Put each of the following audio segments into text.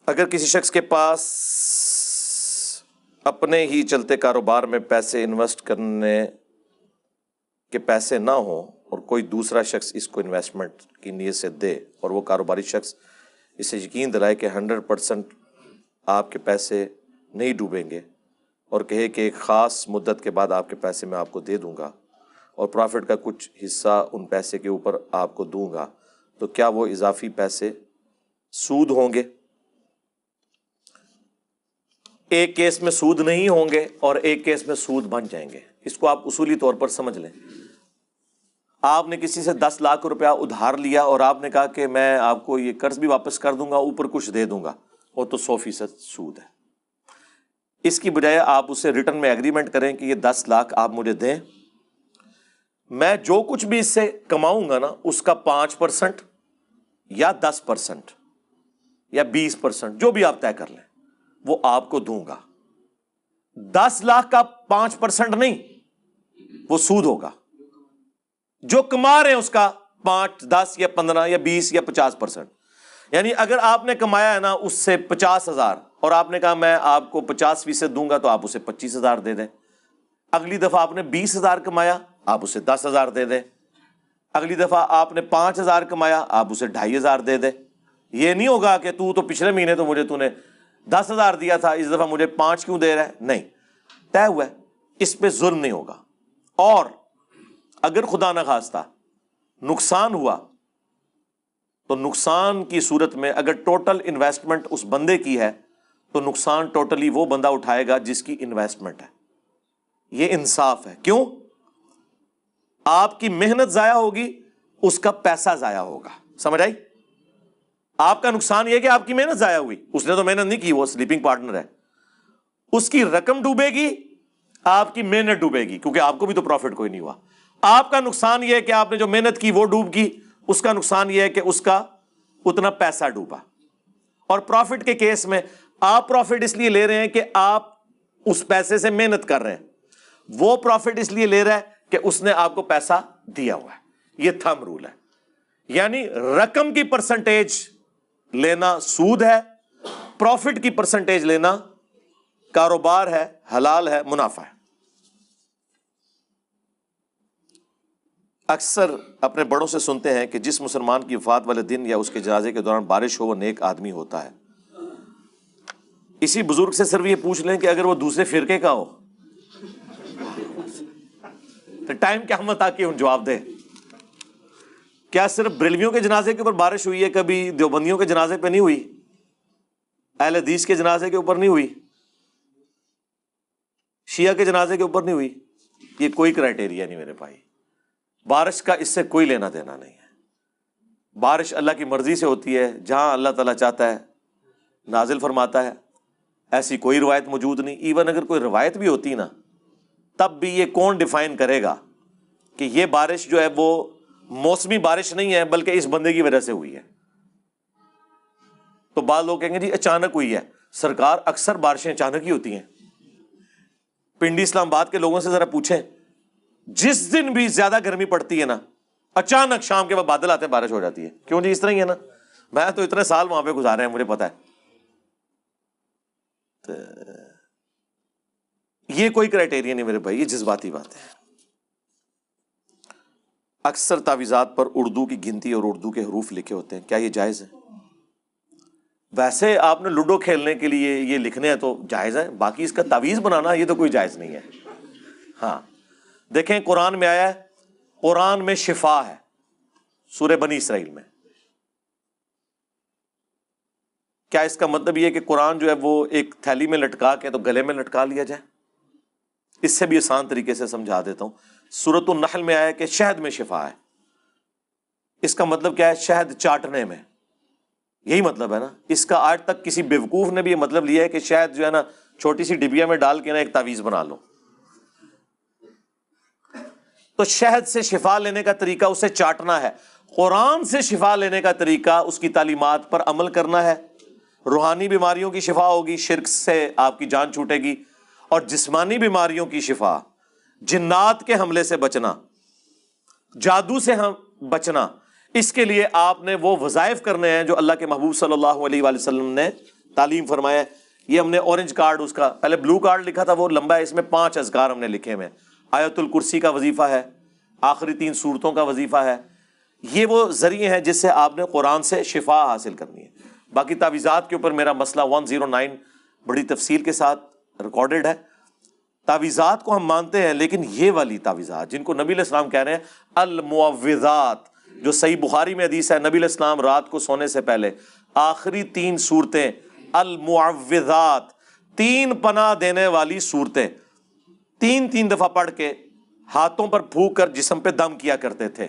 اگر کسی شخص کے پاس اپنے ہی چلتے کاروبار میں پیسے انویسٹ کرنے کے پیسے نہ ہوں اور کوئی دوسرا شخص اس کو انویسٹمنٹ کی نیت سے دے اور وہ کاروباری شخص اسے یقین دلائے کہ 100% آپ کے پیسے نہیں ڈوبیں گے اور کہے کہ ایک خاص مدت کے بعد آپ کے پیسے میں آپ کو دے دوں گا اور پروفٹ کا کچھ حصہ ان پیسے کے اوپر آپ کو دوں گا، تو کیا وہ اضافی پیسے سود ہوں گے؟ ایک کیس میں سود نہیں ہوں گے اور ایک کیس میں سود بن جائیں گے۔ اس کو آپ اصولی طور پر سمجھ لیں۔ آپ نے کسی سے 10 لاکھ روپیہ ادھار لیا اور آپ نے کہا کہ میں آپ کو یہ قرض بھی واپس کر دوں گا، اوپر کچھ دے دوں گا، وہ تو 100% سود ہے۔ اس کی بجائے آپ اسے ریٹرن میں ایگریمنٹ کریں کہ یہ 10 لاکھ آپ مجھے دیں، میں جو کچھ بھی اس سے کماؤں گا نا اس کا 5% یا 10% یا 20% جو بھی آپ طے کر لیں وہ آپ کو دوں گا۔ 10 لاکھ کا 5% نہیں، وہ سود ہوگا۔ جو کما رہے ہیں اس کا 5، 10 یا 15 یا 20 یا 50%۔ یعنی اگر آپ نے کمایا ہے نا اس سے 50,000 اور آپ نے کہا میں آپ کو 50% دوں گا، تو آپ اسے 25,000 دے دیں۔ اگلی دفعہ آپ نے 20,000 کمایا، آپ اسے 10,000 دے دیں۔ اگلی دفعہ آپ نے 5,000 کمایا، آپ اسے 2,500 دے دیں۔ یہ نہیں ہوگا کہ تو پچھلے مہینے تو مجھے تو نے 10,000 دیا تھا، اس دفعہ مجھے 5 کیوں دے رہا ہے؟ نہیں، طے ہوا ہے، اس پہ ظلم نہیں ہوگا۔ اور اگر خدا نخواستہ نقصان ہوا تو نقصان کی صورت میں اگر ٹوٹل انویسٹمنٹ اس بندے کی ہے تو نقصان ٹوٹلی وہ بندہ اٹھائے گا جس کی انویسٹمنٹ ہے۔ یہ انصاف ہے۔ کیوں؟ آپ کی محنت ضائع ہوگی، اس کا پیسہ ضائع ہوگا۔ سمجھ آئی؟ آپ کا نقصان یہ کہ آپ کی محنت ضائع ہوئی، اس نے تو محنت نہیں کی، وہ سلیپنگ پارٹنر ہے، اس کی رقم ڈوبے گی، آپ کی محنت ڈوبے گی، کیونکہ آپ کو بھی تو پروفٹ کوئی نہیں ہوا۔ آپ کا نقصان یہ ہے کہ آپ نے جو محنت کی وہ ڈوب گئی، اس کا نقصان یہ ہے کہ اس کا اتنا پیسہ ڈوبا۔ اور پروفٹ کے کیس میں آپ پروفٹ اس لیے لے رہے ہیں کہ آپ اس پیسے سے محنت کر رہے ہیں، وہ پروفٹ اس لیے لے رہا ہے کہ اس نے آپ کو پیسہ دیا ہوا ہے۔ یہ تھم رول ہے۔ یعنی رقم کی پرسنٹیج لینا سود ہے، پروفٹ کی پرسنٹیج لینا کاروبار ہے، حلال ہے، منافع ہے۔ اکثر اپنے بڑوں سے سنتے ہیں کہ جس مسلمان کی وفات والے دن یا اس کے جنازے کے دوران بارش ہو وہ نیک آدمی ہوتا ہے۔ اسی بزرگ سے صرف یہ پوچھ لیں کہ اگر وہ دوسرے فرقے کا ہو تو ٹائم قیامت آ کے ان جواب دے۔ کیا صرف بریلویوں کے جنازے کے اوپر بارش ہوئی ہے؟ کبھی دیوبندیوں کے جنازے پہ نہیں ہوئی؟ اہل حدیث کے جنازے کے اوپر نہیں ہوئی؟ شیعہ کے جنازے کے اوپر نہیں ہوئی؟ یہ کوئی کرائٹیریا نہیں میرے بھائی۔ بارش کا اس سے کوئی لینا دینا نہیں ہے۔ بارش اللہ کی مرضی سے ہوتی ہے، جہاں اللہ تعالیٰ چاہتا ہے نازل فرماتا ہے۔ ایسی کوئی روایت موجود نہیں۔ ایون اگر کوئی روایت بھی ہوتی نا تب بھی یہ کون ڈیفائن کرے گا کہ یہ بارش جو ہے وہ موسمی بارش نہیں ہے بلکہ اس بندے کی وجہ سے ہوئی ہے؟ تو بعض لوگ کہیں گے جی اچانک ہوئی ہے۔ سرکار اکثر بارشیں اچانک ہی ہوتی ہیں۔ پنڈی اسلام آباد کے لوگوں سے ذرا پوچھیں، جس دن بھی زیادہ گرمی پڑتی ہے نا اچانک شام کے بعد بادل آتے ہیں، بارش ہو جاتی ہے۔ کیوں جی؟ اس طرح ہی ہے نا، میں تو اتنے سال وہاں پہ گزارے ہیں، مجھے پتا ہے۔ یہ کوئی کرائٹیریا نہیں میرے بھائی، یہ جذباتی بات ہے۔ اکثر تعویذات پر اردو کی گنتی اور اردو کے حروف لکھے ہوتے ہیں، کیا یہ جائز ہے؟ ویسے آپ نے لوڈو کھیلنے کے لیے یہ لکھنے ہیں تو جائز ہے، باقی اس کا تعویذ بنانا یہ تو کوئی جائز نہیں ہے۔ ہاں دیکھیں قرآن میں آیا ہے، قرآن میں شفا ہے، سورہ بنی اسرائیل میں۔ کیا اس کا مطلب یہ ہے کہ قرآن جو ہے وہ ایک تھیلی میں لٹکا کے تو گلے میں لٹکا لیا جائے؟ اس سے بھی آسان طریقے سے سمجھا دیتا ہوں۔ سورۃ النحل میں آیا ہے کہ شہد میں شفا ہے۔ اس کا مطلب کیا ہے؟ شہد چاٹنے میں، یہی مطلب ہے نا۔ اس کا آج تک کسی بیوقوف نے بھی یہ مطلب لیا ہے کہ شہد جو ہے نا چھوٹی سی ڈبیا میں ڈال کے نا ایک تعویذ بنا لو۔ تو شہد سے شفا لینے کا طریقہ اسے چاٹنا ہے۔ قرآن سے شفا لینے کا طریقہ اس کی تعلیمات پر عمل کرنا ہے۔ روحانی بیماریوں کی شفا ہوگی، شرک سے آپ کی جان چھوٹے گی، اور جسمانی بیماریوں کی شفا، جنات کے حملے سے بچنا، جادو سے بچنا، اس کے لیے آپ نے وہ وظائف کرنے ہیں جو اللہ کے محبوب صلی اللہ علیہ وآلہ وسلم نے تعلیم فرمایا. یہ ہم نے اورنج کارڈ، اس کا پہلے بلو کارڈ لکھا تھا، وہ لمبا ہے، اس میں 5 اذکار ہم نے لکھے ہوئے ہیں. آیت الکرسی کا وظیفہ ہے، آخری 3 سورتوں کا وظیفہ ہے. یہ وہ ذریعے ہیں جس سے آپ نے قرآن سے شفا حاصل کرنی ہے. باقی تعویذات کے اوپر میرا مسئلہ 109 بڑی تفصیل کے ساتھ ریکارڈڈ ہے. تعویذات کو ہم مانتے ہیں، لیکن یہ والی تعویذات جن کو نبی علیہ السلام کہہ رہے ہیں المعوذات، جو صحیح بخاری میں حدیث ہے، نبی علیہ السلام رات کو سونے سے پہلے آخری 3 سورتیں المعوذات، 3 پناہ دینے والی صورتیں 3 دفعہ پڑھ کے ہاتھوں پر پھونک کر جسم پہ دم کیا کرتے تھے.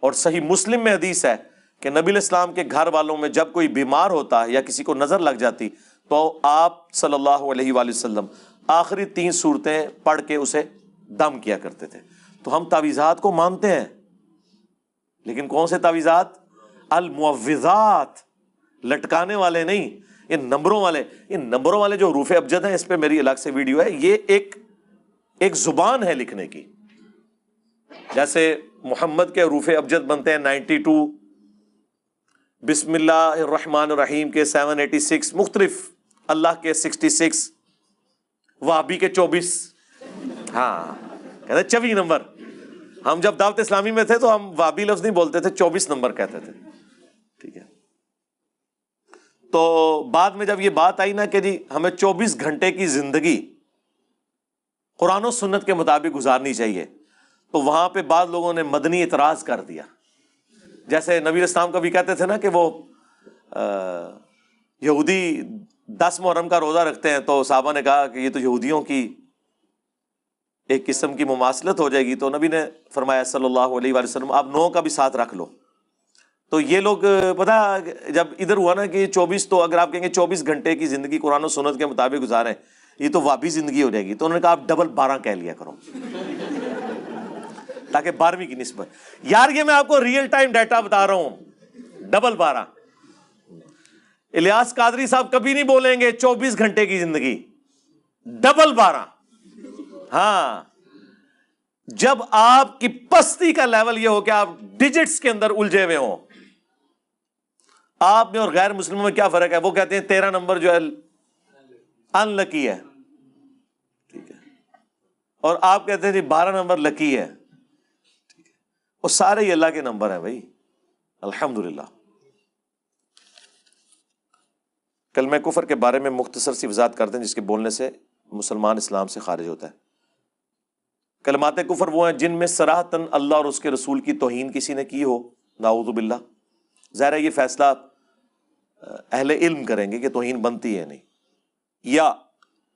اور صحیح مسلم میں حدیث ہے کہ نبی علیہ السلام کے گھر والوں میں جب کوئی بیمار ہوتا یا کسی کو نظر لگ جاتی تو آپ صلی اللہ علیہ وآلہ وسلم آخری 3 سورتیں پڑھ کے اسے دم کیا کرتے تھے. تو ہم تعویذات کو مانتے ہیں، لیکن کون سے تعویذات؟ المعوذات، لٹکانے والے نہیں، یہ نمبروں والے. یہ نمبروں والے جو حروف ابجد ہیں، اس پہ میری الگ سے ویڈیو ہے. یہ ایک زبان ہے لکھنے کی. جیسے محمد کے حروف ابجد بنتے ہیں 92، بسم اللہ الرحمن الرحیم کے 786 مختلف، اللہ کے 66، وہابی کے 24. ہاں کہتے ہیں 24 نمبر. ہم جب دعوت اسلامی میں تھے تو ہم وہابی لفظ نہیں بولتے تھے، 24 نمبر کہتے تھے. ٹھیک ہے. تو بعد میں جب یہ بات آئی نا کہ جی ہمیں 24 گھنٹے کی زندگی قرآن و سنت کے مطابق گزارنی چاہیے، تو وہاں پہ بعض لوگوں نے مدنی اعتراض کر دیا. جیسے نبی علیہ السلام کبھی کہتے تھے نا کہ وہ یہودی 10 محرم کا روزہ رکھتے ہیں، تو صحابہ نے کہا کہ یہ تو یہودیوں کی ایک قسم کی مماثلت ہو جائے گی. تو نبی نے فرمایا صلی اللہ علیہ وآلہ وسلم آپ 9 کا بھی ساتھ رکھ لو. تو یہ لوگ پتہ جب ادھر ہوا نا کہ 24، تو اگر آپ کہیں گے 24 گھنٹے کی زندگی قرآن و سنت کے مطابق گزاریں، یہ تو وابی زندگی ہو جائے گی. تو انہوں نے کہا آپ ڈبل 12 کہہ لیا کرو تاکہ 12ویں کی نسبت. یار یہ میں آپ کو ریئل ٹائم ڈیٹا بتا رہا ہوں، ڈبل 12. الیاس قادری صاحب کبھی نہیں بولیں گے 24 گھنٹے کی زندگی، ڈبل 12. ہاں جب آپ کی پستی کا لیول یہ ہو کہ آپ ڈیجٹس کے اندر الجھے ہوئے ہوں. آپ میں اور غیر مسلموں میں کیا فرق ہے؟ وہ کہتے ہیں 13 نمبر جو ہے ان لکی ہے، ٹھیک ہے، اور آپ کہتے ہیں جی 12 نمبر لکی ہے. ٹھیک ہے، وہ سارے ہی اللہ کے نمبر ہیں بھائی، الحمدللہ. کلمہ کفر کے بارے میں مختصر سی وضاحت کرتے ہیں جس کے بولنے سے مسلمان اسلام سے خارج ہوتا ہے. کلمات کفر وہ ہیں جن میں صراحتاً اللہ اور اس کے رسول کی توہین کسی نے کی ہو، نعوذ باللہ. ظاہر ہے یہ فیصلہ اہل علم کریں گے کہ توہین بنتی ہے نہیں، یا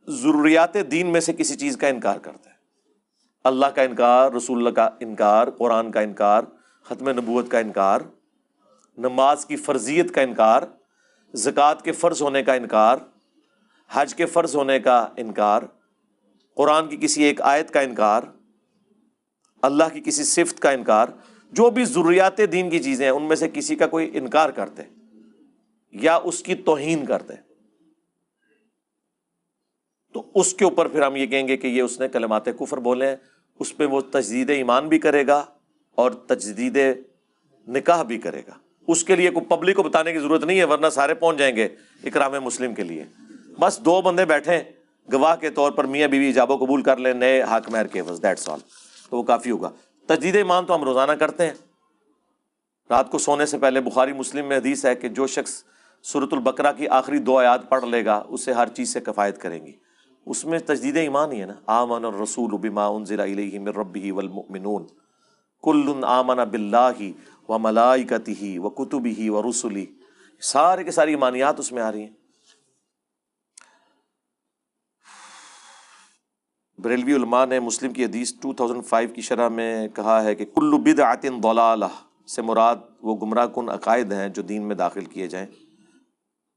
ضروریات دین میں سے کسی چیز کا انکار کرتا ہے. اللہ کا انکار، رسول اللہ کا انکار، قرآن کا انکار، ختم نبوت کا انکار، نماز کی فرضیت کا انکار، زکوٰۃ کے فرض ہونے کا انکار، حج کے فرض ہونے کا انکار، قرآن کی کسی ایک آیت کا انکار، اللہ کی کسی صفت کا انکار. جو بھی ضروریات دین کی چیزیں ہیں ان میں سے کسی کا کوئی انکار کرتے یا اس کی توہین کرتے تو اس کے اوپر پھر ہم یہ کہیں گے کہ یہ اس نے کلمات کفر بولے ہیں. اس پہ وہ تجدید ایمان بھی کرے گا اور تجدید نکاح بھی کرے گا. اس کے لیے کوئی پبلک کو بتانے کی ضرورت نہیں ہے، ورنہ سارے پہنچ جائیں گے اکرام مسلم کے لیے. بس 2 بندے بیٹھیں گواہ کے طور پر، میاں بیوی ایجاب و قبول کر لیں نئے حق مہر کے بس، دیٹس آل، تو وہ کافی ہوگا. تجدید ایمان تو ہم روزانہ کرتے ہیں. رات کو سونے سے پہلے بخاری مسلم میں حدیث ہے کہ جو شخص سورۃ البقرہ کی آخری 2 آیات پڑھ لے گا اسے ہر چیز سے کفایت کریں گی. اس میں تجدید ایمان ہی ہے نا. آمن الرسول بما انزل الیہ من ربہ والمؤمنون کل آمن باللہ وملائکتہ وکتبہ ورسلہ، سارے کے ساری ایمانیات اس میں آ رہی ہیں. بریلوی علماء نے مسلم کی حدیث 2005 کی شرح میں کہا ہے کہ کل بدعۃ ضلالہ سے مراد وہ گمراہ کن عقائد ہیں جو دین میں داخل کیے جائیں،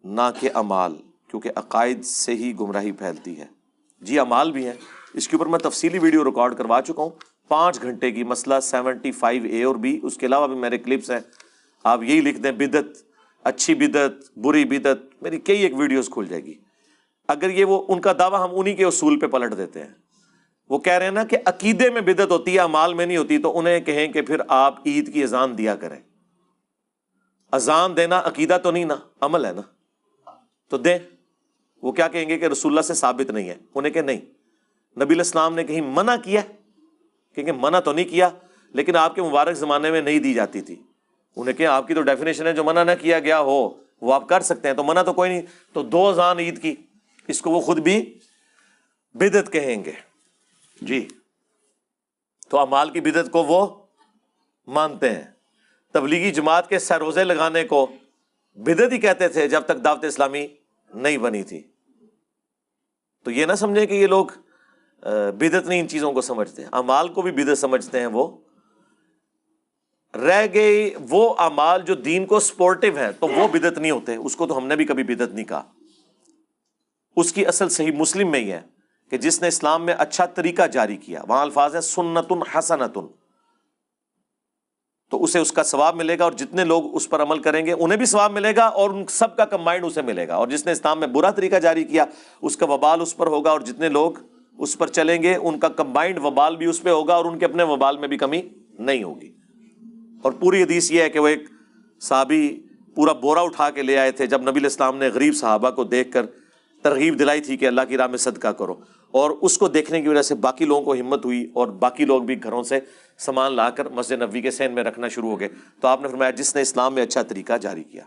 نہ کہ اعمال، کیونکہ عقائد سے ہی گمراہی پھیلتی ہے. جی اعمال بھی ہیں، اس کے اوپر میں تفصیلی ویڈیو ریکارڈ کروا چکا ہوں 5 گھنٹے کی، مسئلہ 75A اور B. اس کے علاوہ بھی میرے کلپس ہیں، آپ یہی لکھ دیں بدعت، اچھی بدعت، بری بدعت، میری کئی ایک ویڈیوز کھل جائے گی. اگر یہ وہ ان کا دعویٰ ہم انہی کے اصول پہ پلٹ دیتے ہیں. وہ کہہ رہے ہیں نا کہ عقیدے میں بدعت ہوتی ہے، اعمال میں نہیں ہوتی، تو انہیں کہیں کہ پھر آپ عید کی اذان دیا کریں. اذان دینا عقیدہ تو نہیں نا، عمل ہے نا، تو دیں۔ وہ کیا کہیں گے کہ رسول اللہ سے ثابت نہیں ہے، انہیں کہ نہیں، نبی علیہ السلام نے کہیں منع کیا، کیونکہ منع تو نہیں کیا لیکن آپ کے مبارک زمانے میں نہیں دی جاتی تھی، انہیں کہ آپ کی تو ڈیفینیشن ہے جو منع نہ کیا گیا ہو وہ آپ کر سکتے ہیں، تو منع تو کوئی نہیں، تو 2 اذان عید کی، اس کو وہ خود بھی بدعت کہیں گے جی۔ تو اعمال کی بدعت کو وہ مانتے ہیں۔ تبلیغی جماعت کے سروزے لگانے کو بدعت ہی کہتے تھے جب تک دعوت اسلامی نہیں بنی تھی۔ تو یہ نہ سمجھیں کہ یہ لوگ بدعت نہیں ان چیزوں کو سمجھتے، اعمال کو بھی بدعت سمجھتے ہیں۔ وہ رہ گئی وہ اعمال جو دین کو سپورٹیو ہیں تو وہ بدعت نہیں ہوتے، اس کو تو ہم نے بھی کبھی بدعت نہیں کہا۔ اس کی اصل صحیح مسلم میں ہی ہے کہ جس نے اسلام میں اچھا طریقہ جاری کیا، وہاں الفاظ ہیں سنت حسنۃ، تو اسے اس کا ثواب ملے گا، اور جتنے لوگ اس پر عمل کریں گے انہیں بھی ثواب ملے گا، اور ان سب کا کمبائنڈ اسے ملے گا۔ اور جس نے اسلام میں برا طریقہ جاری کیا اس کا وبال اس پر ہوگا، اور جتنے لوگ اس پر چلیں گے ان کا کمبائنڈ وبال بھی اس پہ ہوگا، اور ان کے اپنے وبال میں بھی کمی نہیں ہوگی۔ اور پوری حدیث یہ ہے کہ وہ ایک صحابی پورا بورا اٹھا کے لے آئے تھے جب نبی علیہ السلام نے غریب صحابہ کو دیکھ کر ترغیب دلائی تھی کہ اللہ کی راہ میں صدقہ کرو، اور اس کو دیکھنے کی وجہ سے باقی لوگوں کو ہمت ہوئی اور باقی لوگ بھی گھروں سے سامان لا کر مسجد نبوی کے صحن میں رکھنا شروع ہو گئے۔ تو آپ نے فرمایا جس نے اسلام میں اچھا طریقہ جاری کیا۔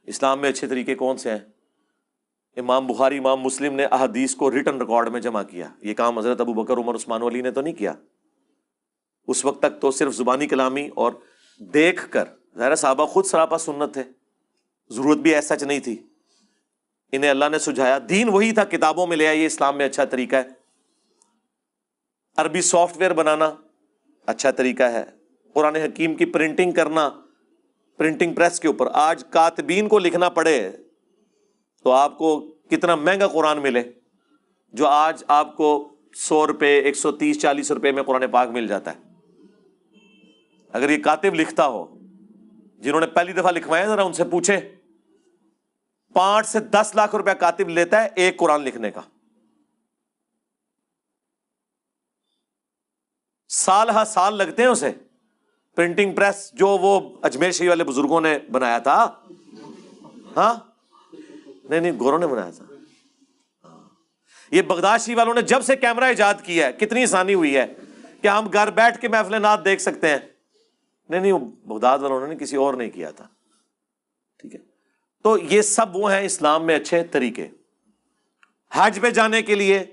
اسلام میں اچھے طریقے کون سے ہیں؟ امام بخاری امام مسلم نے احادیث کو ریٹن ریکارڈ میں جمع کیا، یہ کام حضرت ابو بکر عمر عثمان و علی نے تو نہیں کیا۔ اس وقت تک تو صرف زبانی کلامی اور دیکھ کر، ظاہر صحابہ خود سراپا سنت تھے، ضرورت بھی ایسا نہیں تھی، انہیں اللہ نے سجھایا، دین وہی تھا، کتابوں میں لے آیا، یہ اسلام میں اچھا طریقہ ہے۔ عربی سافٹ ویئر بنانا اچھا طریقہ ہے، قرآن حکیم کی پرنٹنگ کرنا پرنٹنگ پریس کے اوپر، آج کاتبین کو لکھنا پڑے تو آپ کو کتنا مہنگا قرآن ملے، جو آج آپ کو 100 روپے 130 40 روپے میں قرآن پاک مل جاتا ہے۔ اگر یہ کاتب لکھتا ہو، جنہوں نے پہلی دفعہ لکھوایا ذرا ان سے پوچھیں، 5 سے 10 لاکھ روپے کاتب لیتا ہے ایک قرآن لکھنے کا، سال ہا سال لگتے ہیں اسے۔ پرنٹنگ پریس جو وہ اجمیر شریف والے بزرگوں نے بنایا تھا، ہاں نہیں گوروں نے بنایا تھا، یہ بغداد شریف والوں نے جب سے کیمرہ ایجاد کیا ہے کتنی آسانی ہوئی ہے کہ ہم گھر بیٹھ کے محفل نعت دیکھ سکتے ہیں۔ نہیں وہ بغداد والوں نے کسی اور نہیں کیا تھا، ٹھیک ہے۔ تو یہ سب وہ ہیں اسلام میں اچھے طریقے۔ حج پہ جانے کے لیے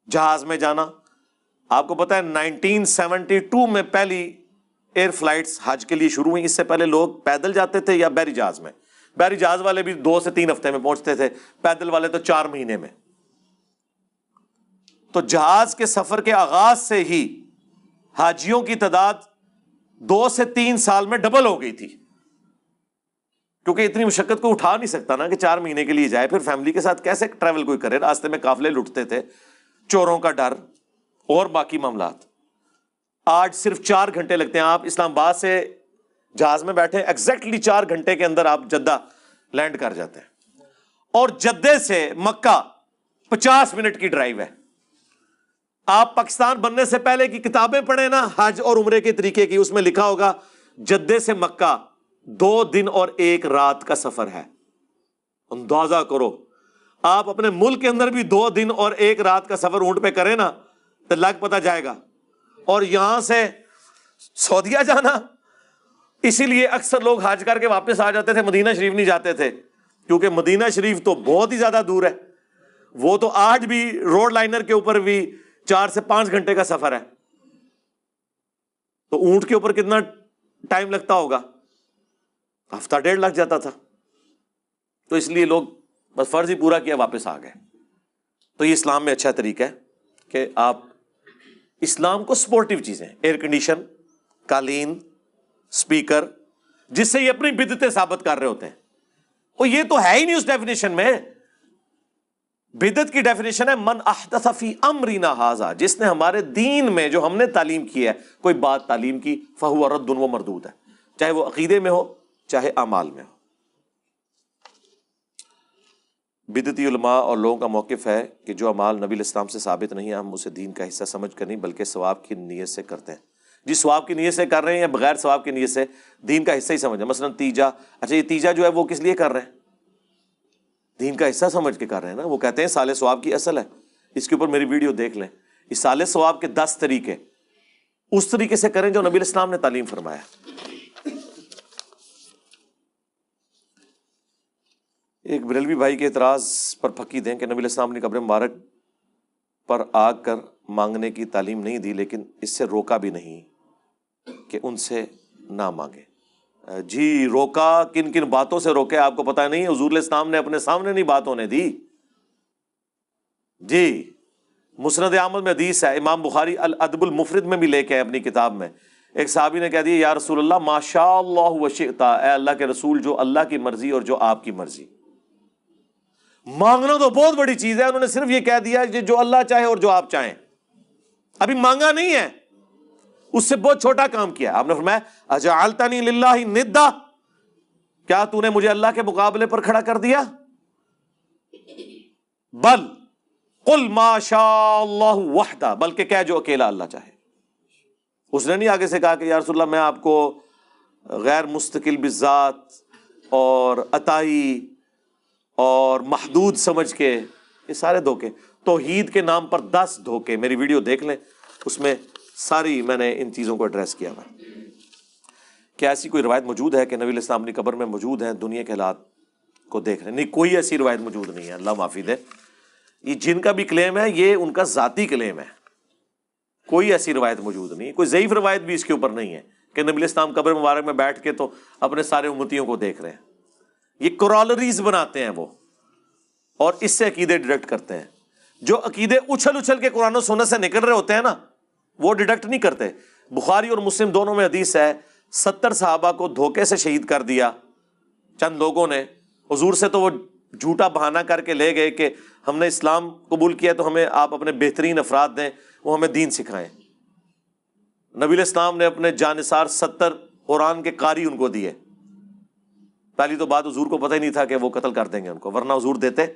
جہاز میں جانا، آپ کو پتا ہے 1972 میں پہلی ایئر فلائٹس حج کے لیے شروع ہوئی، اس سے پہلے لوگ پیدل جاتے تھے یا بحری جہاز میں، بحری جہاز والے بھی 2 سے 3 ہفتے میں پہنچتے تھے، پیدل والے تو 4 مہینے میں۔ تو جہاز کے سفر کے آغاز سے ہی حاجیوں کی تعداد 2 سے 3 سال میں ڈبل ہو گئی تھی، کیونکہ اتنی مشقت کو اٹھا نہیں سکتا نا کہ 4 مہینے کے لیے جائے، پھر فیملی کے ساتھ کیسے ٹریول کوئی کرے، راستے میں قافلے لٹتے تھے، چوروں کا ڈر اور باقی معاملات۔ آج صرف 4 گھنٹے لگتے ہیں، آپ اسلام آباد سے جہاز میں بیٹھے ایگزیکٹلی 4 گھنٹے کے اندر آپ جدہ لینڈ کر جاتے ہیں، اور جدے سے مکہ 50 منٹ کی ڈرائیو ہے۔ آپ پاکستان بننے سے پہلے کی کتابیں پڑھیں نا حج اور عمرے کے طریقے کی، اس میں لکھا ہوگا جدے سے مکہ 2 دن اور 1 رات کا سفر ہے۔ اندازہ کرو آپ اپنے ملک کے اندر بھی 2 دن اور 1 رات کا سفر اونٹ پہ کریں نا تو لگ پتہ جائے گا، اور یہاں سے سعودیہ جانا۔ اسی لیے اکثر لوگ حج کر کے واپس آ جاتے تھے، مدینہ شریف نہیں جاتے تھے، کیونکہ مدینہ شریف تو بہت ہی زیادہ دور ہے، وہ تو آج بھی روڈ لائنر کے اوپر بھی 4 سے 5 گھنٹے کا سفر ہے، تو اونٹ کے اوپر کتنا ٹائم لگتا ہوگا، ہفتہ ڈیڑھ لگ جاتا تھا۔ تو اس لیے لوگ بس فرض ہی پورا کیا واپس آ گئے۔ تو یہ اسلام میں اچھا طریقہ ہے کہ آپ اسلام کو سپورٹیو چیزیں، ایئر کنڈیشن، قالین، سپیکر، جس سے یہ اپنی بدعتیں ثابت کر رہے ہوتے ہیں، اور یہ تو ہے ہی نہیں اس ڈیفینیشن میں۔ بدعت کی ڈیفینیشن ہے من احدث فی امرنا ھذا، جس نے ہمارے دین میں جو ہم نے تعلیم کی ہے کوئی بات تعلیم کی، فہو رد، وہ مردود ہے، چاہے وہ عقیدے میں ہو چاہے اعمال میں ہو۔ بدعتی علماء اور لوگوں کا موقف ہے کہ جو اعمال نبی علیہ السلام سے ثابت نہیں ہے ہم اسے دین کا حصہ سمجھ کر نہیں بلکہ ثواب کی نیت سے کرتے ہیں۔ جی ثواب کی نیت سے کر رہے ہیں یا بغیر ثواب کی نیت سے، دین کا حصہ ہی سمجھیں. مثلا تیجا، اچھا یہ تیجا جو ہے وہ کس لیے کر رہے ہیں؟ دین کا حصہ سمجھ کے کر رہے ہیں نا. وہ کہتے ہیں سال ثواب کی اصل ہے. اس کے اوپر میری ویڈیو دیکھ لیں، اس سال ثواب کے 10 طریقے اس طریقے سے کریں جو نبی علیہ السلام نے تعلیم فرمایا. ایک بریلوی بھائی کے اعتراض پر پھکی دیں کہ نبی علیہ السلام نے قبر مبارک پر آ کر مانگنے کی تعلیم نہیں دی، لیکن اس سے روکا بھی نہیں کہ ان سے نہ مانگے. جی روکا، کن کن باتوں سے روکے آپ کو پتہ نہیں؟ حضور علیہ السلام نے اپنے سامنے نہیں بات ہونے دی. جی مسند احمد میں حدیث ہے، امام بخاری الادب المفرد میں بھی لے کے اپنی کتاب میں، ایک صحابی نے کہہ دیا یا رسول اللہ ما شاء اللہ و شئت، اے اللہ کے رسول جو اللہ کی مرضی اور جو آپ کی مرضی. مانگنا تو بہت بڑی چیز ہے، انہوں نے صرف یہ کہہ دیا کہ جو اللہ چاہے اور جو آپ چاہیں. ابھی مانگا نہیں ہے، اس سے بہت چھوٹا کام کیا. آپ نے فرمایا اجعلتنی للہ ندا، کیا تو نے مجھے اللہ کے مقابلے پر کھڑا کر دیا؟ بل قل ما شاء اللہ وحدہ، بلکہ کہہ جو اکیلا اللہ چاہے. اس نے نہیں آگے سے کہا کہ یا رسول اللہ میں آپ کو غیر مستقل بالذات اور عطائی اور محدود سمجھ کے، یہ سارے دھوکے. توحید کے نام پر 10 دھوکے، میری ویڈیو دیکھ لیں، اس میں ساری میں نے ان چیزوں کو ایڈریس کیا ہوا. کیا ایسی کوئی روایت موجود ہے کہ نبی علیہ السلام اپنی قبر میں موجود ہیں دنیا کے حالات کو دیکھ رہے ہیں؟ نہیں، کوئی ایسی روایت موجود نہیں ہے، اللہ معافی دے. یہ جن کا بھی کلیم ہے یہ ان کا ذاتی کلیم ہے، کوئی ایسی روایت موجود نہیں ہے. کوئی ضعیف روایت بھی اس کے اوپر نہیں ہے کہ نبی علیہ السلام قبر مبارک میں بیٹھ کے تو اپنے سارے امتیوں کو دیکھ رہے ہیں. یہ کرالریز بناتے ہیں وہ، اور اس سے عقیدے ڈیڈکٹ کرتے ہیں. جو عقیدے اچھل اچھل کے قرآن و سنت سے نکل رہے ہوتے ہیں نا، وہ ڈیڈکٹ نہیں کرتے. بخاری اور مسلم دونوں میں حدیث ہے 70 صحابہ کو دھوکے سے شہید کر دیا چند لوگوں نے. حضور سے تو وہ جھوٹا بہانہ کر کے لے گئے کہ ہم نے اسلام قبول کیا تو ہمیں آپ اپنے بہترین افراد دیں، وہ ہمیں دین سکھائیں. نبی علیہ السلام نے اپنے جانثار 70 قرآن کے قاری ان کو دیے. پہلی تو بات حضور کو پتہ ہی نہیں تھا کہ وہ قتل کر دیں گے ان کو، ورنہ حضور دیتے.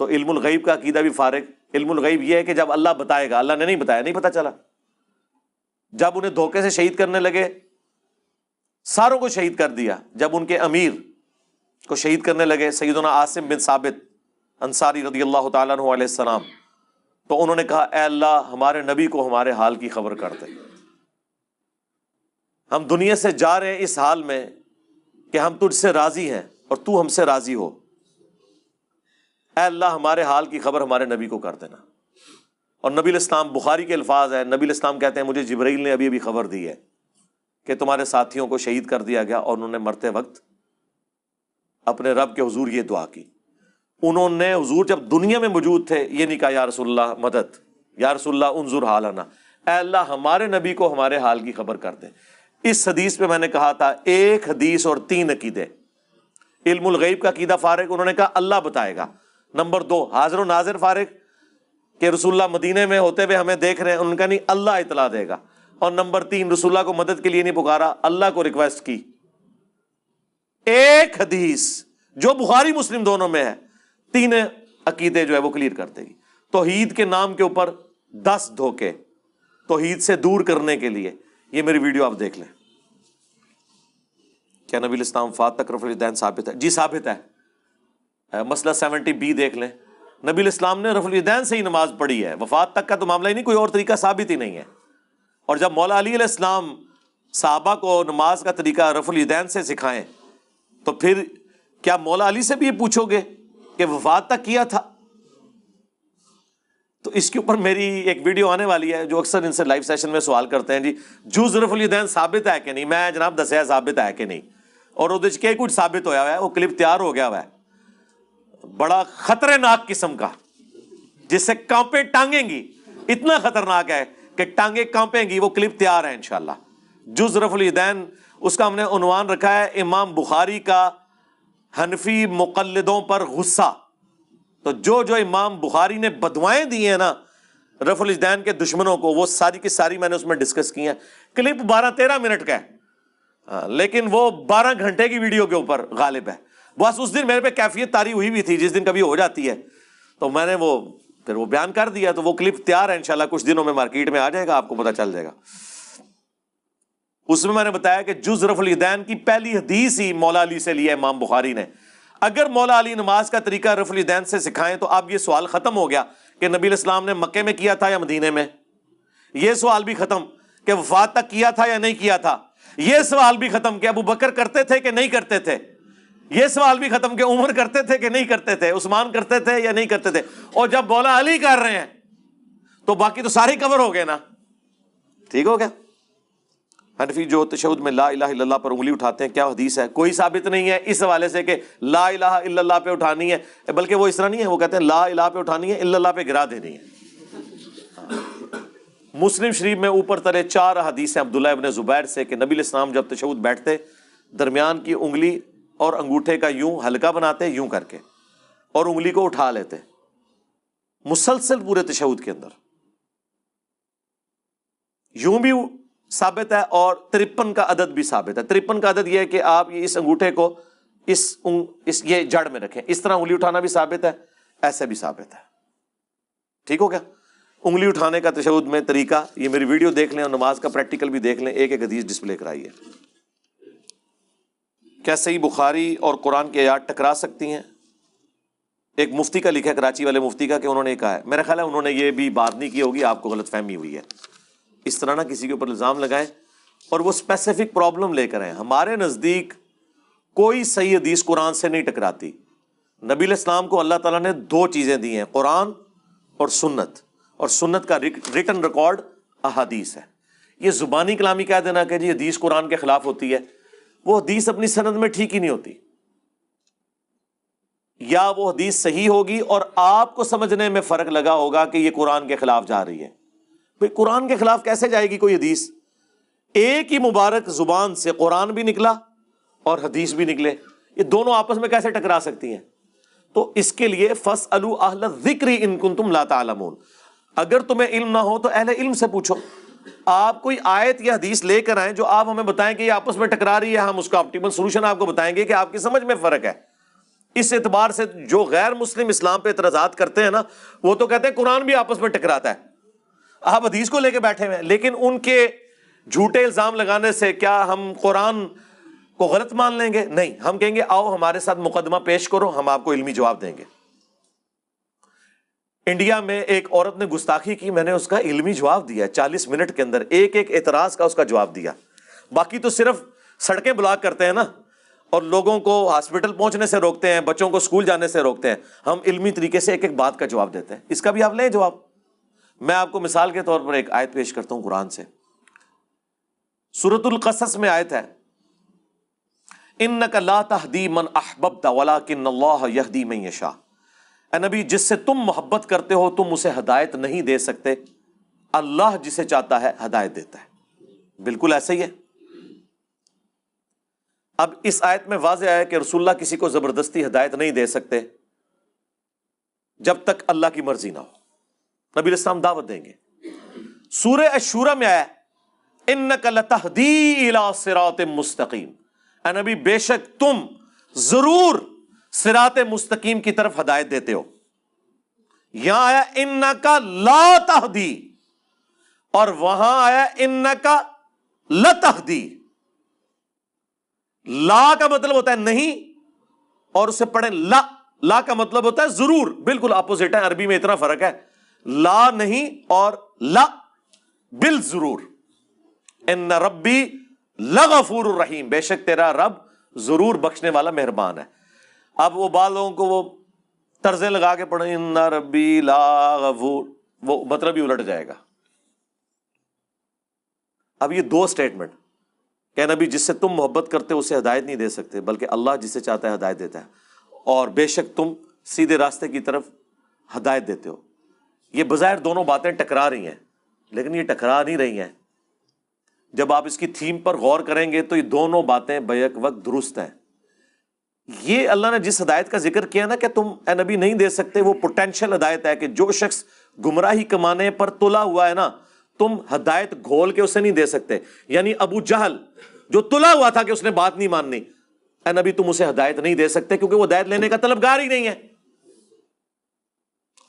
تو علم الغیب کا عقیدہ بھی فارغ. علم الغیب یہ ہے کہ جب اللہ بتائے گا، اللہ نے نہیں بتایا، نہیں پتہ چلا. جب انہیں دھوکے سے شہید کرنے لگے، ساروں کو شہید کر دیا. جب ان کے امیر کو شہید کرنے لگے سیدنا عاصم بن ثابت انصاری رضی اللہ تعالیٰ عنہ علیہ السلام، تو انہوں نے کہا اے اللہ ہمارے نبی کو ہمارے حال کی خبر کر دے. ہم دنیا سے جا رہے ہیں اس حال میں کہ ہم تجھ سے راضی ہیں اور تو ہم سے راضی ہو. اے اللہ ہمارے حال کی خبر ہمارے نبی کو کر دینا. اور نبی علیہ السلام، بخاری کے الفاظ ہیں، نبی علیہ السلام کہتے ہیں مجھے جبرائیل نے ابھی خبر دی ہے کہ تمہارے ساتھیوں کو شہید کر دیا گیا، اور انہوں نے مرتے وقت اپنے رب کے حضور یہ دعا کی. انہوں نے حضور جب دنیا میں موجود تھے یہ نہیں کہا یا رسول اللہ مدد، یا رسول اللہ انظر حالنا، اے اللہ ہمارے نبی کو ہمارے حال کی خبر کر دے. اس حدیث پہ میں نے کہا تھا 1 حدیث اور 3 عقیدے. علم الغیب کا عقیدہ فارغ، انہوں نے کہا اللہ بتائے گا. نمبر 2 حاضر و ناظر فارغ کہ رسول اللہ مدینے میں ہوتے ہوئے ہمیں دیکھ رہے ہیں، انہوں نے کہا نہیں اللہ اطلاع دے گا. اور نمبر 3 رسول اللہ کو مدد کے لیے نہیں پکارا، اللہ کو ریکویسٹ کی. 1 حدیث جو بخاری مسلم دونوں میں ہے، 3 عقیدے جو ہے وہ کلیئر کر دے گی. توحید کے نام کے اوپر 10 دھوکے توحید سے دور کرنے کے لیے. یہ میری ویڈیو آپ دیکھ لیں. کیا نبی علیہ السلام وفات تک رفع الیدین ثابت ہے؟ جی ثابت ہے. مسئلہ 70B دیکھ لیں. نبی علیہ السلام نے رفع الیدین سے ہی نماز پڑھی ہے، وفات تک کا تو معاملہ ہی نہیں، کوئی اور طریقہ ثابت ہی نہیں ہے. اور جب مولا علی علیہ السلام صحابہ کو نماز کا طریقہ رفع الیدین سے سکھائیں، تو پھر کیا مولا علی سے بھی یہ پوچھو گے کہ وفات تک کیا تھا؟ تو اس کے اوپر میری ایک ویڈیو آنے والی ہے، جو اکثر ان سے لائیو سیشن میں سوال کرتے ہیں جی جز رفع الیدین ثابت ہے کہ نہیں. میں جناب دسیا ثابت ہے کہ نہیں، اور وہ کے کچھ ثابت ہویا ہوا ہے، وہ کلپ تیار ہو گیا ہوا ہے بڑا خطرناک قسم کا، جس سے کانپیں ٹانگیں گی. اتنا خطرناک ہے کہ ٹانگیں کانپیں گی. وہ کلپ تیار ہے انشاءاللہ. جز رفع الیدین، اس کا ہم نے عنوان رکھا ہے امام بخاری کا حنفی مقلدوں پر غصہ. تو جو امام بخاری نے بدوائیں دی ہیں نا رفع الیدین کے دشمنوں کو، وہ ساری کی ساری میں نے اس میں ڈسکس کی ہیں. کلپ 12-13 منٹ کا ہے، لیکن وہ 12 گھنٹے کی ویڈیو کے اوپر غالب ہے. بس اس دن میرے پہ کیفیت طاری ہوئی بھی تھی، جس دن کبھی ہو جاتی ہے تو میں نے وہ پھر وہ بیان کر دیا تو وہ کلپ تیار ہے انشاءاللہ، کچھ دنوں میں مارکیٹ میں آ جائے گا، آپ کو پتہ چل جائے گا۔ اس میں نے بتایا کہ جز رفع الیدین کی پہلی حدیث ہی مولا علی سے لی ہے امام بخاری نے۔ اگر مولا علی نماز کا طریقہ رفع الیدین سے سکھائیں تو اب یہ سوال ختم ہو گیا کہ نبی علیہ السلام نے مکے میں کیا تھا یا مدینے میں، یہ سوال بھی ختم کہ وفات تک کیا تھا یا نہیں کیا تھا، یہ سوال بھی ختم کہ ابو بکر کرتے تھے کہ نہیں کرتے تھے، یہ سوال بھی ختم کہ عمر کرتے تھے کہ نہیں کرتے تھے، عثمان کرتے تھے یا نہیں کرتے تھے۔ اور جب مولا علی کر رہے ہیں تو باقی تو سارے کور ہو گئے نا، ٹھیک ہو گیا۔ حنفی جو تشہد میں لا الہ الا اللہ پر انگلی اٹھاتے ہیں، کیا حدیث ہے؟ کوئی ثابت نہیں ہے اس حوالے سے کہ لا الہ الا اللہ پہ اٹھانی ہے، بلکہ وہ اس طرح نہیں ہے، وہ کہتے ہیں لا الہ پہ اٹھانی ہے، الا اللہ پہ گرا دینی ہے۔ مسلم شریف میں اوپر تلے 4 حدیث ہیں عبداللہ ابن زبیر سے کہ نبی علیہ السلام جب تشہد بیٹھتے درمیان کی انگلی اور انگوٹھے کا یوں حلقہ بناتے یوں کر کے اور انگلی کو اٹھا لیتے مسلسل پورے تشہد کے اندر، یوں بھی ثابت ہے اور 53 کا عدد بھی ثابت ہے۔ 53 کا عدد یہ ہے کہ آپ اس انگوٹھے کو اس یہ جڑ میں رکھیں، اس طرح انگلی اٹھانا بھی ثابت ہے، ایسے بھی ثابت ہے، ٹھیک ہو گیا۔ انگلی اٹھانے کا تشہد میں طریقہ، یہ میری ویڈیو دیکھ لیں اور نماز کا پریکٹیکل بھی دیکھ لیں، ایک ایک حدیث ڈسپلے کرائی ہے۔ کیا صحیح بخاری اور قرآن کی آیات ٹکرا سکتی ہیں؟ ایک مفتی کا لکھا ہے، کراچی والے مفتی کا، کہ انہوں نے کہا ہے، میرا خیال ہے انہوں نے یہ بھی بات نہیں کی ہوگی، آپ کو غلط فہمی ہوئی ہے۔ اس طرح نہ کسی کے اوپر الزام لگائیں اور وہ اسپیسیفک پرابلم لے کر آئیں۔ ہمارے نزدیک کوئی صحیح حدیث قرآن سے نہیں ٹکراتی۔ نبی علیہ السلام کو اللہ تعالیٰ نے 2 چیزیں دی ہیں، قرآن اور سنت، اور سنت کا ریٹن ریکارڈ احادیث ہے۔ یہ زبانی کلامی کہہ دینا کہ جی حدیث قرآن کے خلاف ہوتی ہے، وہ حدیث اپنی سند میں ٹھیک ہی نہیں ہوتی، یا وہ حدیث صحیح ہوگی اور آپ کو سمجھنے میں فرق لگا ہوگا کہ یہ قرآن کے خلاف جا رہی ہے۔ بھئی قرآن کے خلاف کیسے جائے گی کوئی حدیث؟ ایک ہی مبارک زبان سے قرآن بھی نکلا اور حدیث بھی نکلے، یہ دونوں آپس میں کیسے ٹکرا سکتی ہیں؟ تو اس کے لیے فَاسْأَلُوا أَهْلَ الذِّكْرِ إِن كُنتُمْ لَا تَعْلَمُونَ، اگر تمہیں علم نہ ہو تو اہل علم سے پوچھو۔ آپ کوئی آیت یا حدیث لے کر آئیں جو آپ ہمیں بتائیں کہ یہ آپس میں ٹکرا رہی ہے، ہم اس کا آپٹیمل سولوشن آپ کو بتائیں گے کہ آپ کی سمجھ میں فرق ہے۔ اس اعتبار سے جو غیر مسلم اسلام پہ اعتراضات کرتے ہیں نا، وہ تو کہتے ہیں قرآن بھی آپس میں ٹکراتا ہے، آپ حدیث کو لے کے بیٹھے ہوئے ہیں۔ لیکن ان کے جھوٹے الزام لگانے سے کیا ہم قرآن کو غلط مان لیں گے؟ نہیں، ہم کہیں گے آؤ ہمارے ساتھ مقدمہ پیش کرو، ہم آپ کو علمی جواب دیں گے۔ انڈیا میں ایک عورت نے گستاخی کی، میں نے اس کا علمی جواب دیا 40 منٹ کے اندر، ایک ایک اعتراض کا اس کا جواب دیا۔ باقی تو صرف سڑکیں بلاک کرتے ہیں نا، اور لوگوں کو ہاسپٹل پہنچنے سے روکتے ہیں، بچوں کو اسکول جانے سے روکتے ہیں، ہم علمی طریقے سے ایک ایک بات کا جواب دیتے ہیں۔ اس کا بھی آپ لیں جواب۔ میں آپ کو مثال کے طور پر ایک آیت پیش کرتا ہوں قرآن سے، سورۃ القصص میں آیت ہے، اِنَّكَ لَا تَهْدِي مَنْ أَحْبَبْتَ وَلَكِنَّ اللَّهَ يَهْدِي مَن يَشَاءُ۔ اے نبی، جس سے تم محبت کرتے ہو تم اسے ہدایت نہیں دے سکتے، اللہ جسے چاہتا ہے ہدایت دیتا ہے۔ بالکل ایسا ہی ہے۔ اب اس آیت میں واضح ہے کہ رسول اللہ کسی کو زبردستی ہدایت نہیں دے سکتے جب تک اللہ کی مرضی نہ ہو۔ نبی علیہ السلام دعوت دیں گے۔ سورہ الشورى میں آیا اِنَّكَ لَتَهْدِي إِلَىٰ صِرَاطٍ مُسْتَقِيمٍ، اے نبی بے شک تم ضرور صراط مستقیم کی طرف ہدایت دیتے ہو۔ یہاں آیا اِنَّكَ لَا تَهْدِي، اور وہاں آیا اِنَّكَ لَتَهْدِي۔ لا کا مطلب ہوتا ہے نہیں، اور اسے پڑھیں لا، لا کا مطلب ہوتا ہے ضرور، بالکل اپوزٹ ہے۔ عربی میں اتنا فرق ہے، لا نہیں اور لا بالضرور۔ ان ربی لغفور الرحیم، بے شک تیرا رب ضرور بخشنے والا مہربان ہے۔ اب وہ بعض لوگوں کو وہ طرزیں لگا کے پڑھیں ان ربی لا غفور، وہ مطلب ہی الٹ جائے گا۔ اب یہ 2 سٹیٹمنٹ کہ نبی جس سے تم محبت کرتے ہو اسے ہدایت نہیں دے سکتے، بلکہ اللہ جسے چاہتا ہے ہدایت دیتا ہے، اور بے شک تم سیدھے راستے کی طرف ہدایت دیتے ہو۔ یہ بظاہر دونوں باتیں ٹکرا رہی ہیں، لیکن یہ ٹکرا نہیں رہی ہیں۔ جب آپ اس کی تھیم پر غور کریں گے تو یہ دونوں باتیں بیک وقت درست ہیں۔ یہ اللہ نے جس ہدایت کا ذکر کیا نا کہ تم اے نبی نہیں دے سکتے، وہ پوٹینشیل ہدایت ہے کہ جو شخص گمراہی کمانے پر تلا ہوا ہے نا، تم ہدایت گھول کے اسے نہیں دے سکتے۔ یعنی ابو جہل جو تلا ہوا تھا کہ اس نے بات نہیں ماننی، اے نبی تم اسے ہدایت نہیں دے سکتے کیونکہ وہ ہدایت لینے کا طلبگار ہی نہیں ہے۔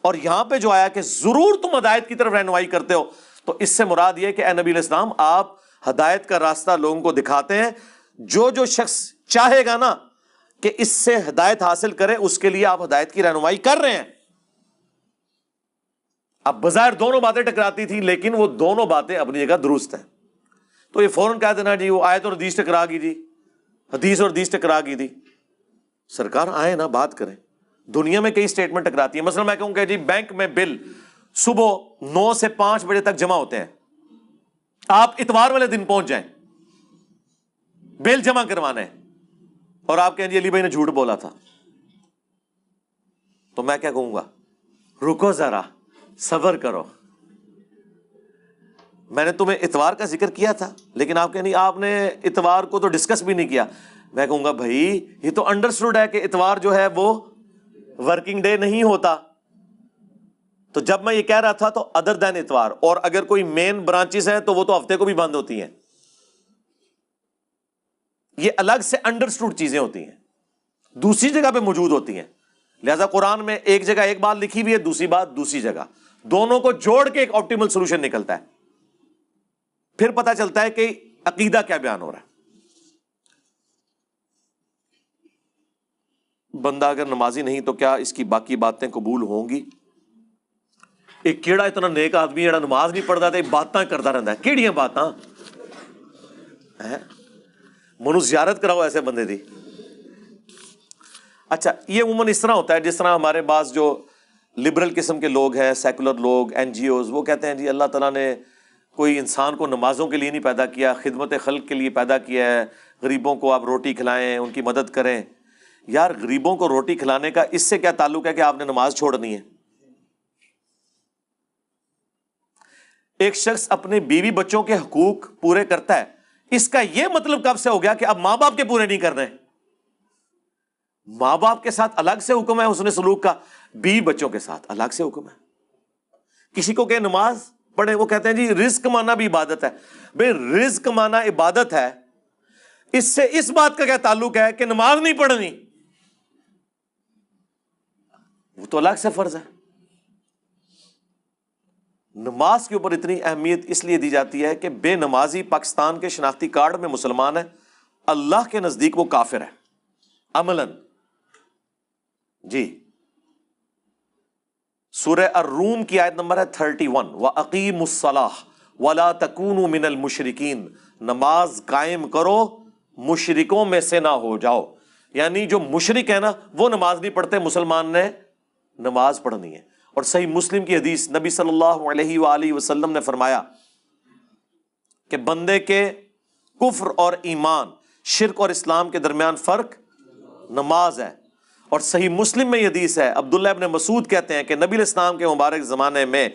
اور یہاں پہ جو آیا کہ ضرور تم ہدایت کی طرف رہنمائی کرتے ہو، تو اس سے مراد یہ کہ اے نبی علیہ السلام آپ ہدایت کا راستہ لوگوں کو دکھاتے ہیں. جو شخص چاہے گا نا کہ اس سے ہدایت حاصل کرے، اس کے لیے آپ ہدایت کی رہنمائی کر رہے ہیں. اب بظاہر دونوں باتیں ٹکراتی تھی، لیکن وہ دونوں باتیں اپنی جگہ درست ہیں. تو یہ فوراً کہہ دینا جی وہ آیت اور حدیث ٹکرا گئی، جی حدیث اور حدیث ٹکرا گئی تھی. سرکار آئے نا بات کریں. دنیا میں کئی اسٹیٹمنٹ ٹکراتی ہیں. مثلا میں کہوں کہ جی بینک میں بل صبح 9 سے 5 بجے تک جمع ہوتے ہیں، آپ اتوار والے دن پہنچ جائیں بل جمع کروانا ہے، اور آپ کہیں جی علی بھائی نے جھوٹ بولا تھا، تو میں کیا کہوں گا؟ رکو ذرا، صبر کرو، میں نے تمہیں اتوار کا ذکر کیا تھا، لیکن آپ کہیں نہیں آپ نے اتوار کو تو ڈسکس بھی نہیں کیا. میں کہوں گا بھائی یہ تو انڈرسٹوڈ ہے کہ اتوار جو ہے وہ ورکنگ ڈے نہیں ہوتا. تو جب میں یہ کہہ رہا تھا تو ادر دین اتوار، اور اگر کوئی مین برانچز ہیں تو وہ تو ہفتے کو بھی بند ہوتی ہیں. یہ الگ سے انڈرسٹوڈ چیزیں ہوتی ہیں، دوسری جگہ پہ موجود ہوتی ہیں. لہذا قرآن میں ایک جگہ ایک بات لکھی ہوئی ہے، دوسری بات دوسری جگہ، دونوں کو جوڑ کے ایک آپٹیمل سولوشن نکلتا ہے. پھر پتا چلتا ہے کہ عقیدہ کیا بیان ہو رہا ہے. بندہ اگر نمازی نہیں تو کیا اس کی باقی باتیں قبول ہوں گی؟ ایک کیڑا اتنا نیک آدمی جڑا نماز نہیں پڑھتا تو باتاں کرتا رہتا ہے. کیڑیاں باتاں؟ منو زیارت کراؤ ایسے بندے دی. اچھا، یہ عموماً اس طرح ہوتا ہے جس طرح ہمارے پاس جو لبرل قسم کے لوگ ہیں، سیکولر لوگ، این جی اوز، وہ کہتے ہیں جی اللہ تعالیٰ نے کوئی انسان کو نمازوں کے لیے نہیں پیدا کیا، خدمت خلق کے لیے پیدا کیا ہے، غریبوں کو آپ روٹی کھلائیں، ان کی مدد کریں. یار غریبوں کو روٹی کھلانے کا اس سے کیا تعلق ہے کہ آپ نے نماز چھوڑنی ہے؟ ایک شخص اپنے بیوی بچوں کے حقوق پورے کرتا ہے، اس کا یہ مطلب کب سے ہو گیا کہ اب ماں باپ کے پورے نہیں کرنے؟ ماں باپ کے ساتھ الگ سے حکم ہے حسن سلوک کا، بیوی بچوں کے ساتھ الگ سے حکم ہے. کسی کو کہ نماز پڑھیں، وہ کہتے ہیں جی رزق کمانا بھی عبادت ہے. بھئی رزق کمانا عبادت ہے، اس سے اس بات کا کیا تعلق ہے کہ نماز نہیں پڑھنی؟ وہ تو الگ سے فرض ہے. نماز کے اوپر اتنی اہمیت اس لیے دی جاتی ہے کہ بے نمازی پاکستان کے شناختی کارڈ میں مسلمان ہے، اللہ کے نزدیک وہ کافر ہے عملاً. جی سورہ الروم کی آیت نمبر ہے 31، وَأَقِیمُوا الصَّلَاةَ وَلَا تَكُونُوا مِنَ الْمُشْرِكِينَ، نماز قائم کرو، مشرکوں میں سے نہ ہو جاؤ. یعنی جو مشرک ہے نا وہ نماز نہیں پڑھتے، مسلمان نے نماز پڑھنی ہے. اور صحیح مسلم کی حدیث، نبی صلی اللہ علیہ وآلہ وسلم نے فرمایا کہ بندے کے کفر اور ایمان، شرک اور اسلام کے درمیان فرق نماز ہے. اور صحیح مسلم میں یہ حدیث ہے، عبداللہ ابن مسعود کہتے ہیں کہ نبی علیہ السلام کے مبارک زمانے میں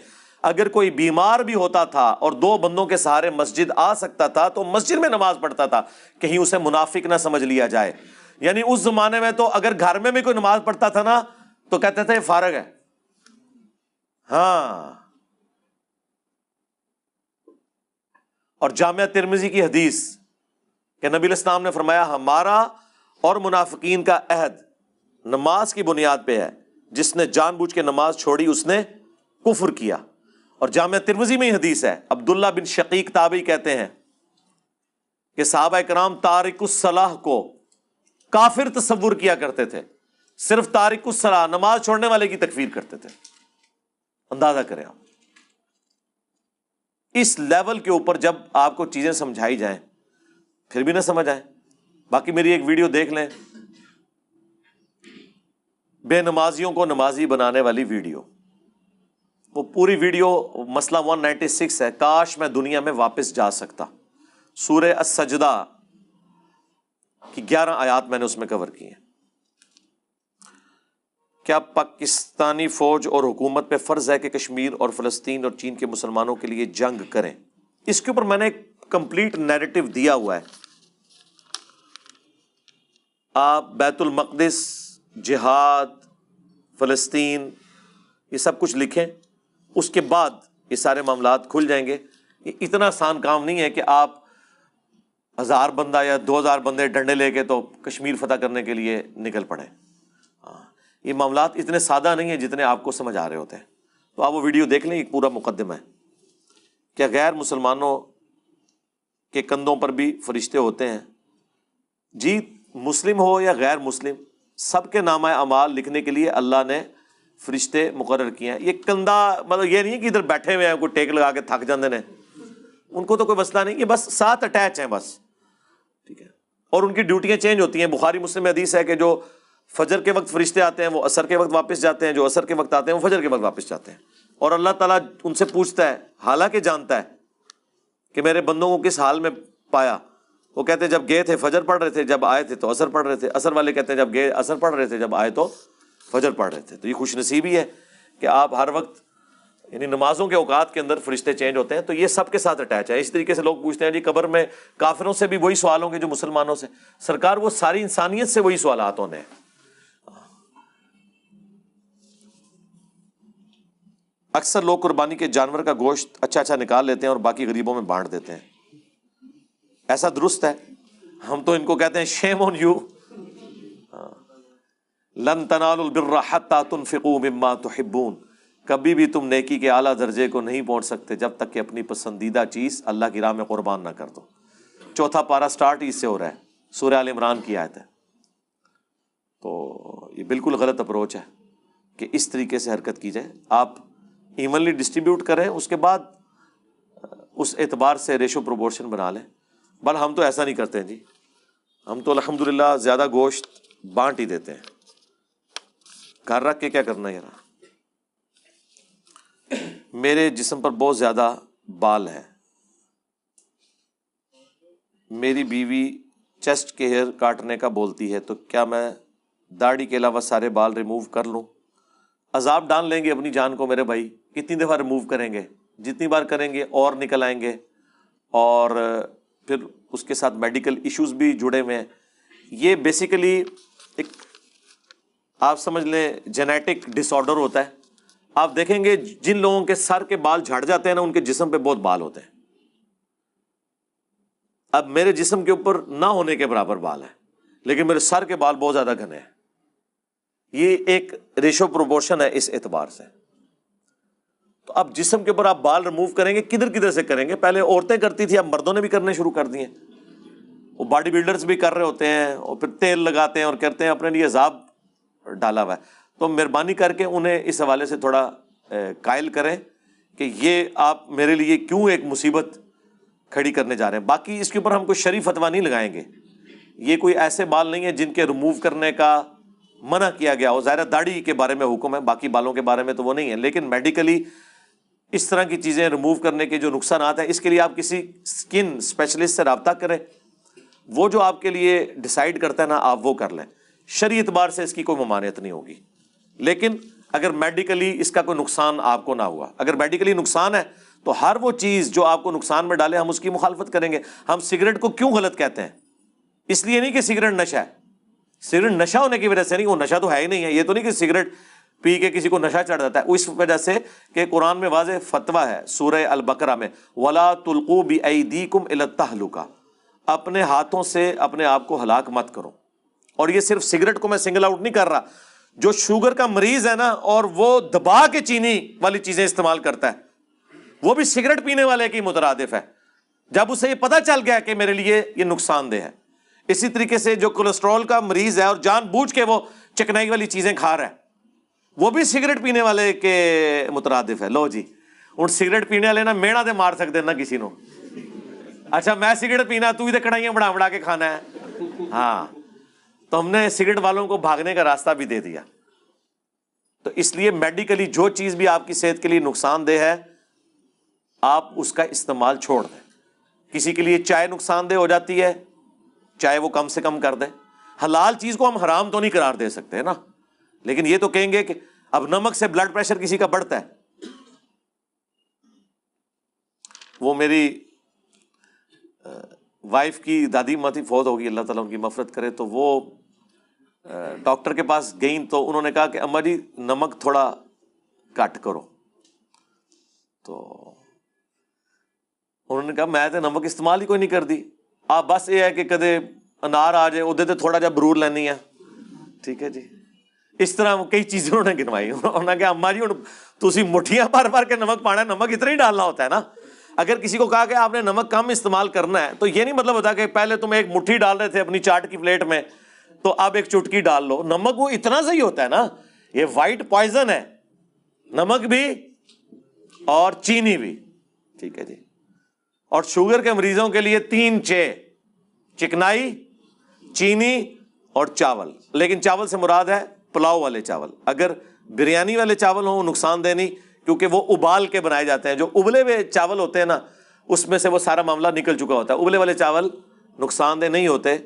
اگر کوئی بیمار بھی ہوتا تھا اور 2 بندوں کے سہارے مسجد آ سکتا تھا تو مسجد میں نماز پڑھتا تھا، کہیں اسے منافق نہ سمجھ لیا جائے. یعنی اس زمانے میں تو اگر گھر میں بھی کوئی نماز پڑھتا تھا نا تو کہتے تھے فارغ ہے. ہاں. اور جامعہ ترمذی کی حدیث کہ نبی علیہ السلام نے فرمایا ہمارا اور منافقین کا عہد نماز کی بنیاد پہ ہے، جس نے جان بوجھ کے نماز چھوڑی اس نے کفر کیا. اور جامعہ ترمذی میں حدیث ہے، عبداللہ بن شقیق تابعی کہتے ہیں کہ صحابہ کرام تارک الصلاح کو کافر تصور کیا کرتے تھے، صرف تارک الصلاح نماز چھوڑنے والے کی تکفیر کرتے تھے. اندازہ کریں آپ اس لیول کے اوپر جب آپ کو چیزیں سمجھائی جائیں پھر بھی نہ سمجھ آئیں. باقی میری ایک ویڈیو دیکھ لیں، بے نمازیوں کو نمازی بنانے والی ویڈیو، وہ پوری ویڈیو مسئلہ 196 ہے، کاش میں دنیا میں واپس جا سکتا. سورہ السجدہ کی 11 آیات میں نے اس میں کور کی ہیں. کیا پاکستانی فوج اور حکومت پہ فرض ہے کہ کشمیر اور فلسطین اور چین کے مسلمانوں کے لیے جنگ کریں؟ اس کے اوپر میں نے ایک کمپلیٹ نیریٹو دیا ہوا ہے. آپ بیت المقدس، جہاد، فلسطین، یہ سب کچھ لکھیں، اس کے بعد یہ سارے معاملات کھل جائیں گے. یہ اتنا آسان کام نہیں ہے کہ آپ 1000 بندہ یا 2000 بندے ڈنڈے لے کے تو کشمیر فتح کرنے کے لیے نکل پڑے. یہ معاملات اتنے سادہ نہیں ہیں جتنے آپ کو سمجھ آ رہے ہوتے ہیں. تو آپ وہ ویڈیو دیکھ لیں, ایک پورا مقدمہ ہے. کیا غیر مسلمانوں کے کندھوں پر بھی فرشتے ہوتے ہیں؟ جی, مسلم ہو یا غیر مسلم, سب کے نامہ اعمال لکھنے کے لیے اللہ نے فرشتے مقرر کیے ہیں. یہ کندھا مطلب یہ نہیں ہے کہ ادھر بیٹھے ہوئے ہیں کوئی ٹیک لگا کے تھک جاندے ہیں, ان کو تو کوئی مسئلہ نہیں, یہ بس ساتھ اٹیچ ہیں بس, ٹھیک ہے. اور ان کی ڈیوٹیاں چینج ہوتی ہیں. بخاری مسلم میں حدیث ہے کہ جو فجر کے وقت فرشتے آتے ہیں وہ عصر کے وقت واپس جاتے ہیں, جو عصر کے وقت آتے ہیں وہ فجر کے وقت واپس جاتے ہیں. اور اللہ تعالیٰ ان سے پوچھتا ہے, حالانکہ جانتا ہے کہ میرے بندوں کو کس حال میں پایا. وہ کہتے ہیں جب گئے تھے فجر پڑھ رہے تھے, جب آئے تھے تو عصر پڑھ رہے تھے. عصر والے کہتے ہیں جب گئے عصر پڑھ رہے تھے, جب آئے تو فجر پڑھ رہے تھے. تو یہ خوش نصیبی ہے کہ آپ ہر وقت یعنی نمازوں کے اوقات کے اندر فرشتے چینج ہوتے ہیں. تو یہ سب کے ساتھ اٹیچ ہے. اس طریقے سے لوگ پوچھتے ہیں جی قبر میں کافروں سے بھی وہی سوال ہوں گے جو مسلمانوں سے. سرکار وہ ساری انسانیت سے وہی سوالات ہونے ہیں. اکثر لوگ قربانی کے جانور کا گوشت اچھا نکال لیتے ہیں اور باقی غریبوں میں بانٹ دیتے ہیں, ایسا درست ہے؟ ہم تو ان کو کہتے ہیں شیم آن یو. لن تنالوا البر حتى تنفقوا مما تحبون, کبھی بھی تم نیکی کے اعلیٰ درجے کو نہیں پہنچ سکتے جب تک کہ اپنی پسندیدہ چیز اللہ کی راہ میں قربان نہ کر دو. چوتھا پارہ سٹارٹ ہی اس سے ہو رہا ہے, سورہ آل عمران کی آیت ہے. تو یہ بالکل غلط اپروچ ہے کہ اس طریقے سے حرکت کی جائے. آپ ایونلی ڈسٹریبیوٹ کریں, اس کے بعد اس اعتبار سے ریشو پروپورشن بنا لیں. بل ہم تو ایسا نہیں کرتے ہیں جی, ہم تو الحمدللہ زیادہ گوشت بانٹ ہی دیتے ہیں. گھر رکھ کے کیا کرنا ہے یار. میرے جسم پر بہت زیادہ بال ہیں, میری بیوی چیسٹ کے ہیئر کاٹنے کا بولتی ہے, تو کیا میں داڑھی کے علاوہ سارے بال ریموو کر لوں؟ عذاب ڈال لیں گے اپنی جان کو میرے بھائی. کتنی دفعہ ریموو کریں گے؟ جتنی بار کریں گے اور نکل آئیں گے, اور پھر اس کے ساتھ میڈیکل ایشوز بھی جڑے ہوئے ہیں. یہ بیسیکلی ایک آپ سمجھ لیں جینیٹک ڈس آرڈر ہوتا ہے. آپ دیکھیں گے جن لوگوں کے سر کے بال جھڑ جاتے ہیں نا, ان کے جسم پہ بہت بال ہوتے ہیں. اب میرے جسم کے اوپر نہ ہونے کے برابر بال ہیں, لیکن میرے سر کے بال بہت زیادہ گھنے ہیں. یہ ایک ریشو پروپورشن ہے اس اعتبار سے. تو اب جسم کے اوپر آپ بال ریموو کریں گے, کدھر کدھر سے کریں گے؟ پہلے عورتیں کرتی تھی, اب مردوں نے بھی کرنے شروع کر دیے. وہ باڈی بلڈرز بھی کر رہے ہوتے ہیں, اور پھر تیل لگاتے ہیں اور کہتے ہیں اپنے لیے عذاب ڈالا ہوا ہے. تو مہربانی کر کے انہیں اس حوالے سے تھوڑا قائل کریں کہ یہ آپ میرے لیے کیوں ایک مصیبت کھڑی کرنے جا رہے ہیں. باقی اس کے اوپر ہم کوئی شرعی فتویٰ نہیں لگائیں گے. یہ کوئی ایسے بال نہیں ہیں جن کے ریموو کرنے کا منع کیا گیا ہو. ظاہر داڑھی کے بارے میں حکم ہے, باقی بالوں کے بارے میں تو وہ نہیں ہے. لیکن میڈیکلی اس طرح کی چیزیں ریموو کرنے کے جو نقصانات ہیں, اس کے لیے آپ کسی اسکن اسپیشلسٹ سے رابطہ کریں. وہ جو آپ کے لیے ڈیسائیڈ کرتا ہے نا, آپ وہ کر لیں. شرعی اعتبار سے اس کی کوئی ممانعت نہیں ہوگی. لیکن اگر میڈیکلی اس کا کوئی نقصان آپ کو نہ ہوا, اگر میڈیکلی نقصان ہے تو ہر وہ چیز جو آپ کو نقصان میں ڈالے ہم اس کی مخالفت کریں گے. ہم سگریٹ کو کیوں غلط کہتے ہیں؟ اس لیے نہیں کہ سگریٹ نشہ ہے. سگریٹ نشہ ہونے کی وجہ سے نہیں, وہ نشہ تو ہے ہی نہیں ہے. یہ تو نہیں کہ سگریٹ پی کے کسی کو نشہ چڑھ جاتا ہے, اس وجہ سے کہ قرآن میں واضح فتویٰ ہے سورہ البقرہ میں, وَلَا تُلْقُوا بِأَيْدِيكُمْ إِلَى التَّهْلُكَةِ, اپنے ہاتھوں سے اپنے آپ کو ہلاک مت کرو. اور یہ صرف سگریٹ کو میں سنگل آؤٹ نہیں کر رہا, جو شوگر کا مریض ہے نا اور وہ دبا کے چینی والی چیزیں استعمال کرتا ہے, وہ بھی سگریٹ پینے والے کی مترادف ہے, جب اسے یہ پتہ چل گیا کہ میرے لیے یہ نقصان دہ ہے. اسی طریقے سے جو کولیسٹرول کا مریض ہے اور جان بوجھ کے وہ چکنائی والی چیزیں کھا رہا ہے, وہ بھی سگریٹ پینے والے کے مترادف ہے. لو جی, ہوں سگریٹ پینے والے نا میڑا دے مار سکتے نہ کسی نو. اچھا میں سگریٹ پینا, تو ادھر کڑھائیاں بڑھا بڑھا کے کھانا ہے. ہاں, تو ہم نے سگریٹ والوں کو بھاگنے کا راستہ بھی دے دیا. تو اس لیے میڈیکلی جو چیز بھی آپ کی صحت کے لیے نقصان دہ ہے, آپ اس کا استعمال چھوڑ دیں. کسی کے لیے چائے نقصان دہ ہو جاتی ہے, چائے وہ کم سے کم کر دیں. حلال چیز کو ہم حرام تو نہیں قرار دے سکتے نا, لیکن یہ تو کہیں گے کہ اب نمک سے بلڈ پریشر کسی کا بڑھتا ہے. وہ میری وائف کی دادی ماں تھی, فوت ہوگی, اللہ تعالیٰ ان کی مغفرت کرے. تو وہ ڈاکٹر کے پاس گئیں تو انہوں نے کہا کہ اماں جی نمک تھوڑا کٹ کرو. تو انہوں نے کہا میں تو نمک استعمال ہی کوئی نہیں کر دی, آپ بس یہ ہے کہ کدے انار آ جائے ادھر تو تھوڑا جا برور لینی ہے, ٹھیک ہے جی. اس طرح کئی چیزیں انہوں نے گنوائی. انہوں نے کہا اماں جی تسی مٹھیاں بھر کے نمک پانا ہے, نمک اتنا ہی ڈالنا ہوتا ہے نا. اگر کسی کو کہا کہ آپ نے نمک کم استعمال کرنا ہے تو یہ نہیں مطلب ہوتا کہ پہلے تم ایک مٹھی ڈال رہے تھے اپنی چاٹ کی پلیٹ میں تو اب ایک چٹکی ڈال لو. نمک وہ اتنا صحیح ہوتا ہے نا, یہ وائٹ پوائزن ہے, نمک بھی اور چینی بھی. ٹھیک ہے جی. اور شوگر کے مریضوں کے لیے 3 چکنائی, چینی اور چاول. لیکن چاول سے مراد ہے پلاؤ والے چاول. اگر بریانی والے چاول ہوں وہ نقصان دہ نہیں, کیونکہ وہ ابال کے بنائے جاتے ہیں. جو ابلے ہوئے چاول ہوتے ہیں نا اس میں سے وہ سارا معاملہ نکل چکا ہوتا ہے. ابلے والے چاول نقصان دہ نہیں ہوتے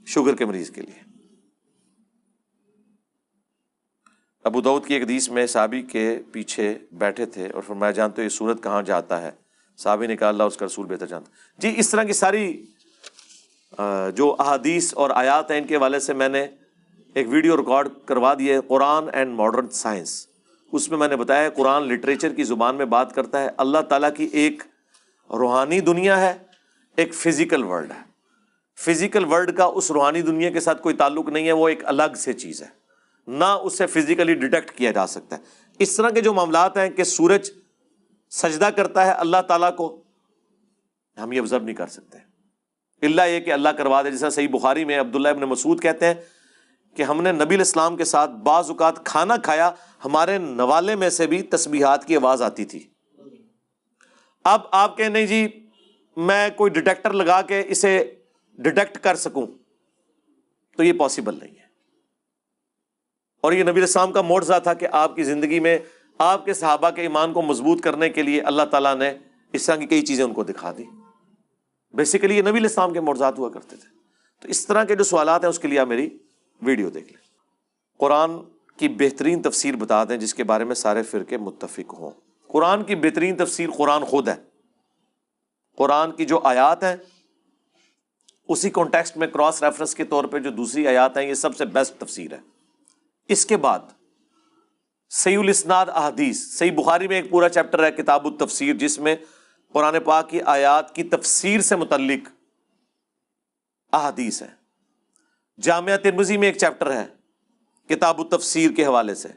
شوگر کے مریض کے لیے. ابو داؤد کی ایک حدیث میں صحابی کے پیچھے بیٹھے تھے اور فرمایا جانتے ہو یہ سورت کہاں جاتا ہے؟ صحابی نے کہا اللہ اس کا رسول بہتر جانتا. جی اس طرح کی ساری جو احادیث اور آیات ہیں ان کے حوالے سے میں نے ایک ویڈیو ریکارڈ کروا دی ہے, قرآن اینڈ ماڈرن سائنس. اس میں نے بتایا قرآن لٹریچر کی زبان میں بات کرتا ہے. اللہ تعالیٰ کی ایک روحانی دنیا ہے, ایک فزیکل ورلڈ ہے. فزیکل ورلڈ کا اس روحانی دنیا کے ساتھ کوئی تعلق نہیں ہے, وہ ایک الگ سے چیز ہے, نہ اسے فزیکلی ڈیٹیکٹ کیا جا سکتا ہے. اس طرح کے جو معاملات ہیں کہ سورج سجدہ کرتا ہے اللہ تعالیٰ کو, ہم یہ آبزرو نہیں کر سکتے الا یہ کہ اللہ کروا دے. جیسا صحیح بخاری میں عبداللہ ابن مسعود کہتے ہیں کہ ہم نے نبی علیہ السلام کے ساتھ بعض اوقات کھانا کھایا, ہمارے نوالے میں سے بھی تسبیحات کی آواز آتی تھی. اب آپ کہیں نہیں جی میں کوئی ڈیٹیکٹر لگا کے اسے ڈیٹیکٹ کر سکوں, تو یہ پاسبل نہیں ہے. اور یہ نبی علیہ السلام کا معجزہ تھا کہ آپ کی زندگی میں آپ کے صحابہ کے ایمان کو مضبوط کرنے کے لیے اللہ تعالیٰ نے اس طرح کی کئی چیزیں ان کو دکھا دی. بیسیکلی یہ نبی علیہ السلام کے معجزات ہوا کرتے تھے. تو اس طرح کے جو سوالات ہیں اس کے لیے آپ میری ویڈیو دیکھ لیں. قرآن کی بہترین تفسیر بتا دیں جس کے بارے میں سارے فرقے متفق ہوں. قرآن کی بہترین تفسیر قرآن خود ہے. قرآن کی جو آیات ہیں اسی کانٹیکسٹ میں کراس ریفرنس کے طور پہ جو دوسری آیات ہیں یہ سب سے بیسٹ تفسیر ہے. اس کے بعد صحیح الاسناد احادیث, صحیح بخاری میں ایک پورا چیپٹر ہے کتاب التفسیر جس میں قرآن پاک کی آیات کی تفسیر سے متعلق احادیث ہے. جامعہ ترمذی میں ایک چیپٹر ہے کتاب التفسیر کے حوالے سے.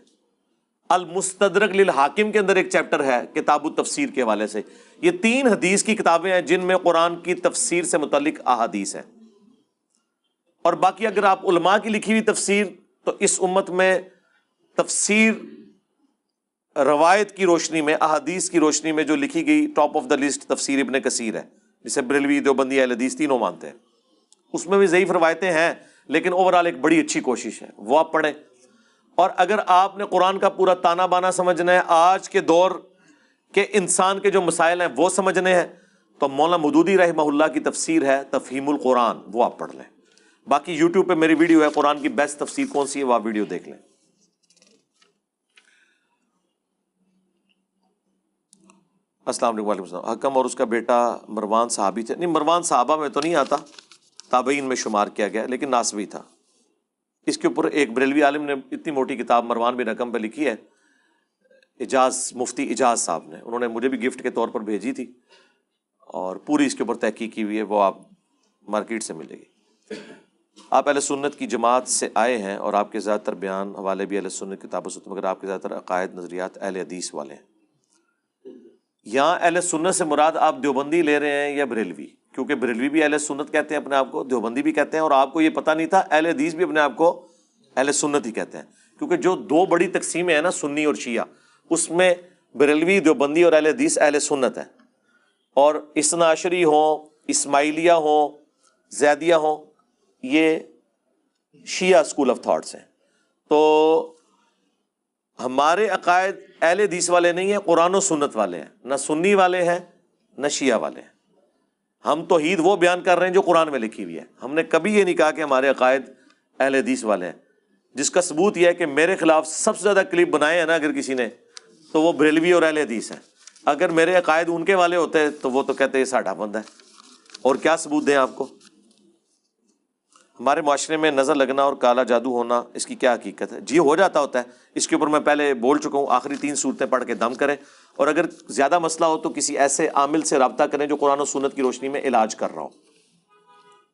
المستدرک للحاکم کے اندر ایک چیپٹر ہے کتاب التفسیر کے حوالے سے. یہ 3 حدیث کی کتابیں ہیں جن میں قرآن کی تفسیر سے متعلق احادیث ہیں. اور باقی اگر آپ علماء کی لکھی ہوئی تفسیر, تو اس امت میں تفسیر روایت کی روشنی میں, احادیث کی روشنی میں جو لکھی گئی ٹاپ آف دا لسٹ تفسیر ابن کثیر ہے, جسے بریلوی, دیوبندی, اہل حدیث تینوں مانتے ہیں. اس میں بھی ضعیف روایتیں ہیں لیکن اوورآل ایک بڑی اچھی کوشش ہے, وہ آپ پڑھیں. اور اگر آپ نے قرآن کا پورا تانا بانا سمجھنا ہے, آج کے دور کے انسان کے جو مسائل ہیں وہ سمجھنے ہیں, تو مولانا مودودی رحمہ اللہ کی تفسیر ہے تفہیم القرآن, وہ آپ پڑھ لیں. باقی یوٹیوب پہ میری ویڈیو ہے قرآن کی بیسٹ تفسیر کون سی ہے, وہ آپ ویڈیو دیکھ لیں. السلام علیکم. وعلیکم السلام. حکم اور اس کا بیٹا مروان صحابی تھے؟ نہیں, مروان صحابہ میں تو نہیں آتا, تابعین میں شمار کیا گیا, لیکن ناسبی تھا. اس کے اوپر ایک بریلوی عالم نے اتنی موٹی کتاب مروان بن حکم پہ لکھی ہے, اجاز, مفتی اجاز صاحب نے, انہوں نے مجھے بھی گفٹ کے طور پر بھیجی تھی اور پوری اس کے اوپر تحقیق کی ہوئی ہے, وہ آپ مارکیٹ سے ملے گی. آپ اہل سنت کی جماعت سے آئے ہیں اور آپ کے زیادہ تر بیان حوالے بھی اہل سنت کتاب و سنت, مگر آپ کے زیادہ تر عقائد نظریات اہل حدیث والے ہیں. یہاں اہل سنت سے مراد آپ دیوبندی لے رہے ہیں یا بریلوی؟ کیونکہ بریلوی بھی اہل سنت کہتے ہیں اپنے آپ کو, دیوبندی بھی کہتے ہیں, اور آپ کو یہ پتہ نہیں تھا اہل حدیث بھی اپنے آپ کو اہل سنت ہی کہتے ہیں. کیونکہ جو 2 بڑی تقسیمیں ہیں نا, سنی اور شیعہ, اس میں بریلوی, دیوبندی اور اہل حدیث اہل سنت ہیں. اور اثنا عشری ہوں, اسماعیلیہ ہوں, زیدیہ ہوں, یہ شیعہ اسکول آف تھاٹس ہیں. تو ہمارے عقائد اہل حدیث والے نہیں ہیں, قرآن و سنت والے ہیں, نہ سنی والے ہیں نہ شیعہ والے ہیں. ہم توحید وہ بیان کر رہے ہیں جو قرآن میں لکھی ہوئی ہے. ہم نے کبھی یہ نہیں کہا کہ ہمارے عقائد اہل حدیث والے ہیں, جس کا ثبوت یہ ہے کہ میرے خلاف سب سے زیادہ کلپ بنائے ہیں نا اگر کسی نے, تو وہ بریلوی اور اہل حدیث ہیں. اگر میرے عقائد ان کے والے ہوتے تو وہ تو کہتے ہیں یہ ساڈا بندہ ہے. اور کیا ثبوت دیں آپ کو؟ ہمارے معاشرے میں نظر لگنا اور کالا جادو ہونا, اس کی کیا حقیقت ہے؟ جی ہو جاتا ہوتا ہے, اس کے اوپر میں پہلے بول چکا ہوں. آخری 3 صورتیں پڑھ کے دم کریں, اور اگر زیادہ مسئلہ ہو تو کسی ایسے عامل سے رابطہ کریں جو قرآن و سنت کی روشنی میں علاج کر رہا ہو.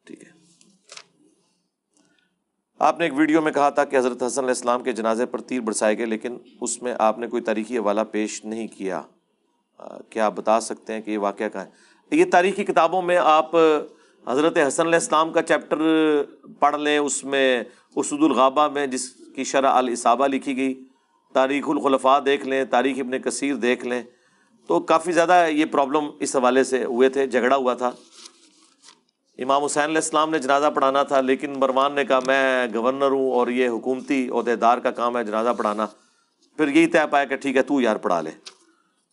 ٹھیک ہے. آپ نے ایک ویڈیو میں کہا تھا کہ حضرت حسن علیہ السلام کے جنازے پر تیر برسائے گئے، لیکن اس میں آپ نے کوئی تاریخی حوالہ پیش نہیں کیا، کیا آپ بتا سکتے ہیں کہ یہ واقعہ کہاں ہے؟ یہ تاریخی کتابوں میں آپ حضرت حسن علیہ السلام کا چیپٹر پڑھ لیں، اس میں اسود الغابہ میں جس کی شرح الاصابہ لکھی گئی، تاریخ الخلفاء دیکھ لیں، تاریخ ابن کثیر دیکھ لیں، تو کافی زیادہ یہ پرابلم اس حوالے سے ہوئے تھے، جھگڑا ہوا تھا۔ امام حسین علیہ السلام نے جنازہ پڑھانا تھا، لیکن مروان نے کہا میں گورنر ہوں اور یہ حکومتی عہدیدار کا کام ہے جنازہ پڑھانا۔ پھر یہی طے پایا کہ ٹھیک ہے تو یار پڑھا لے۔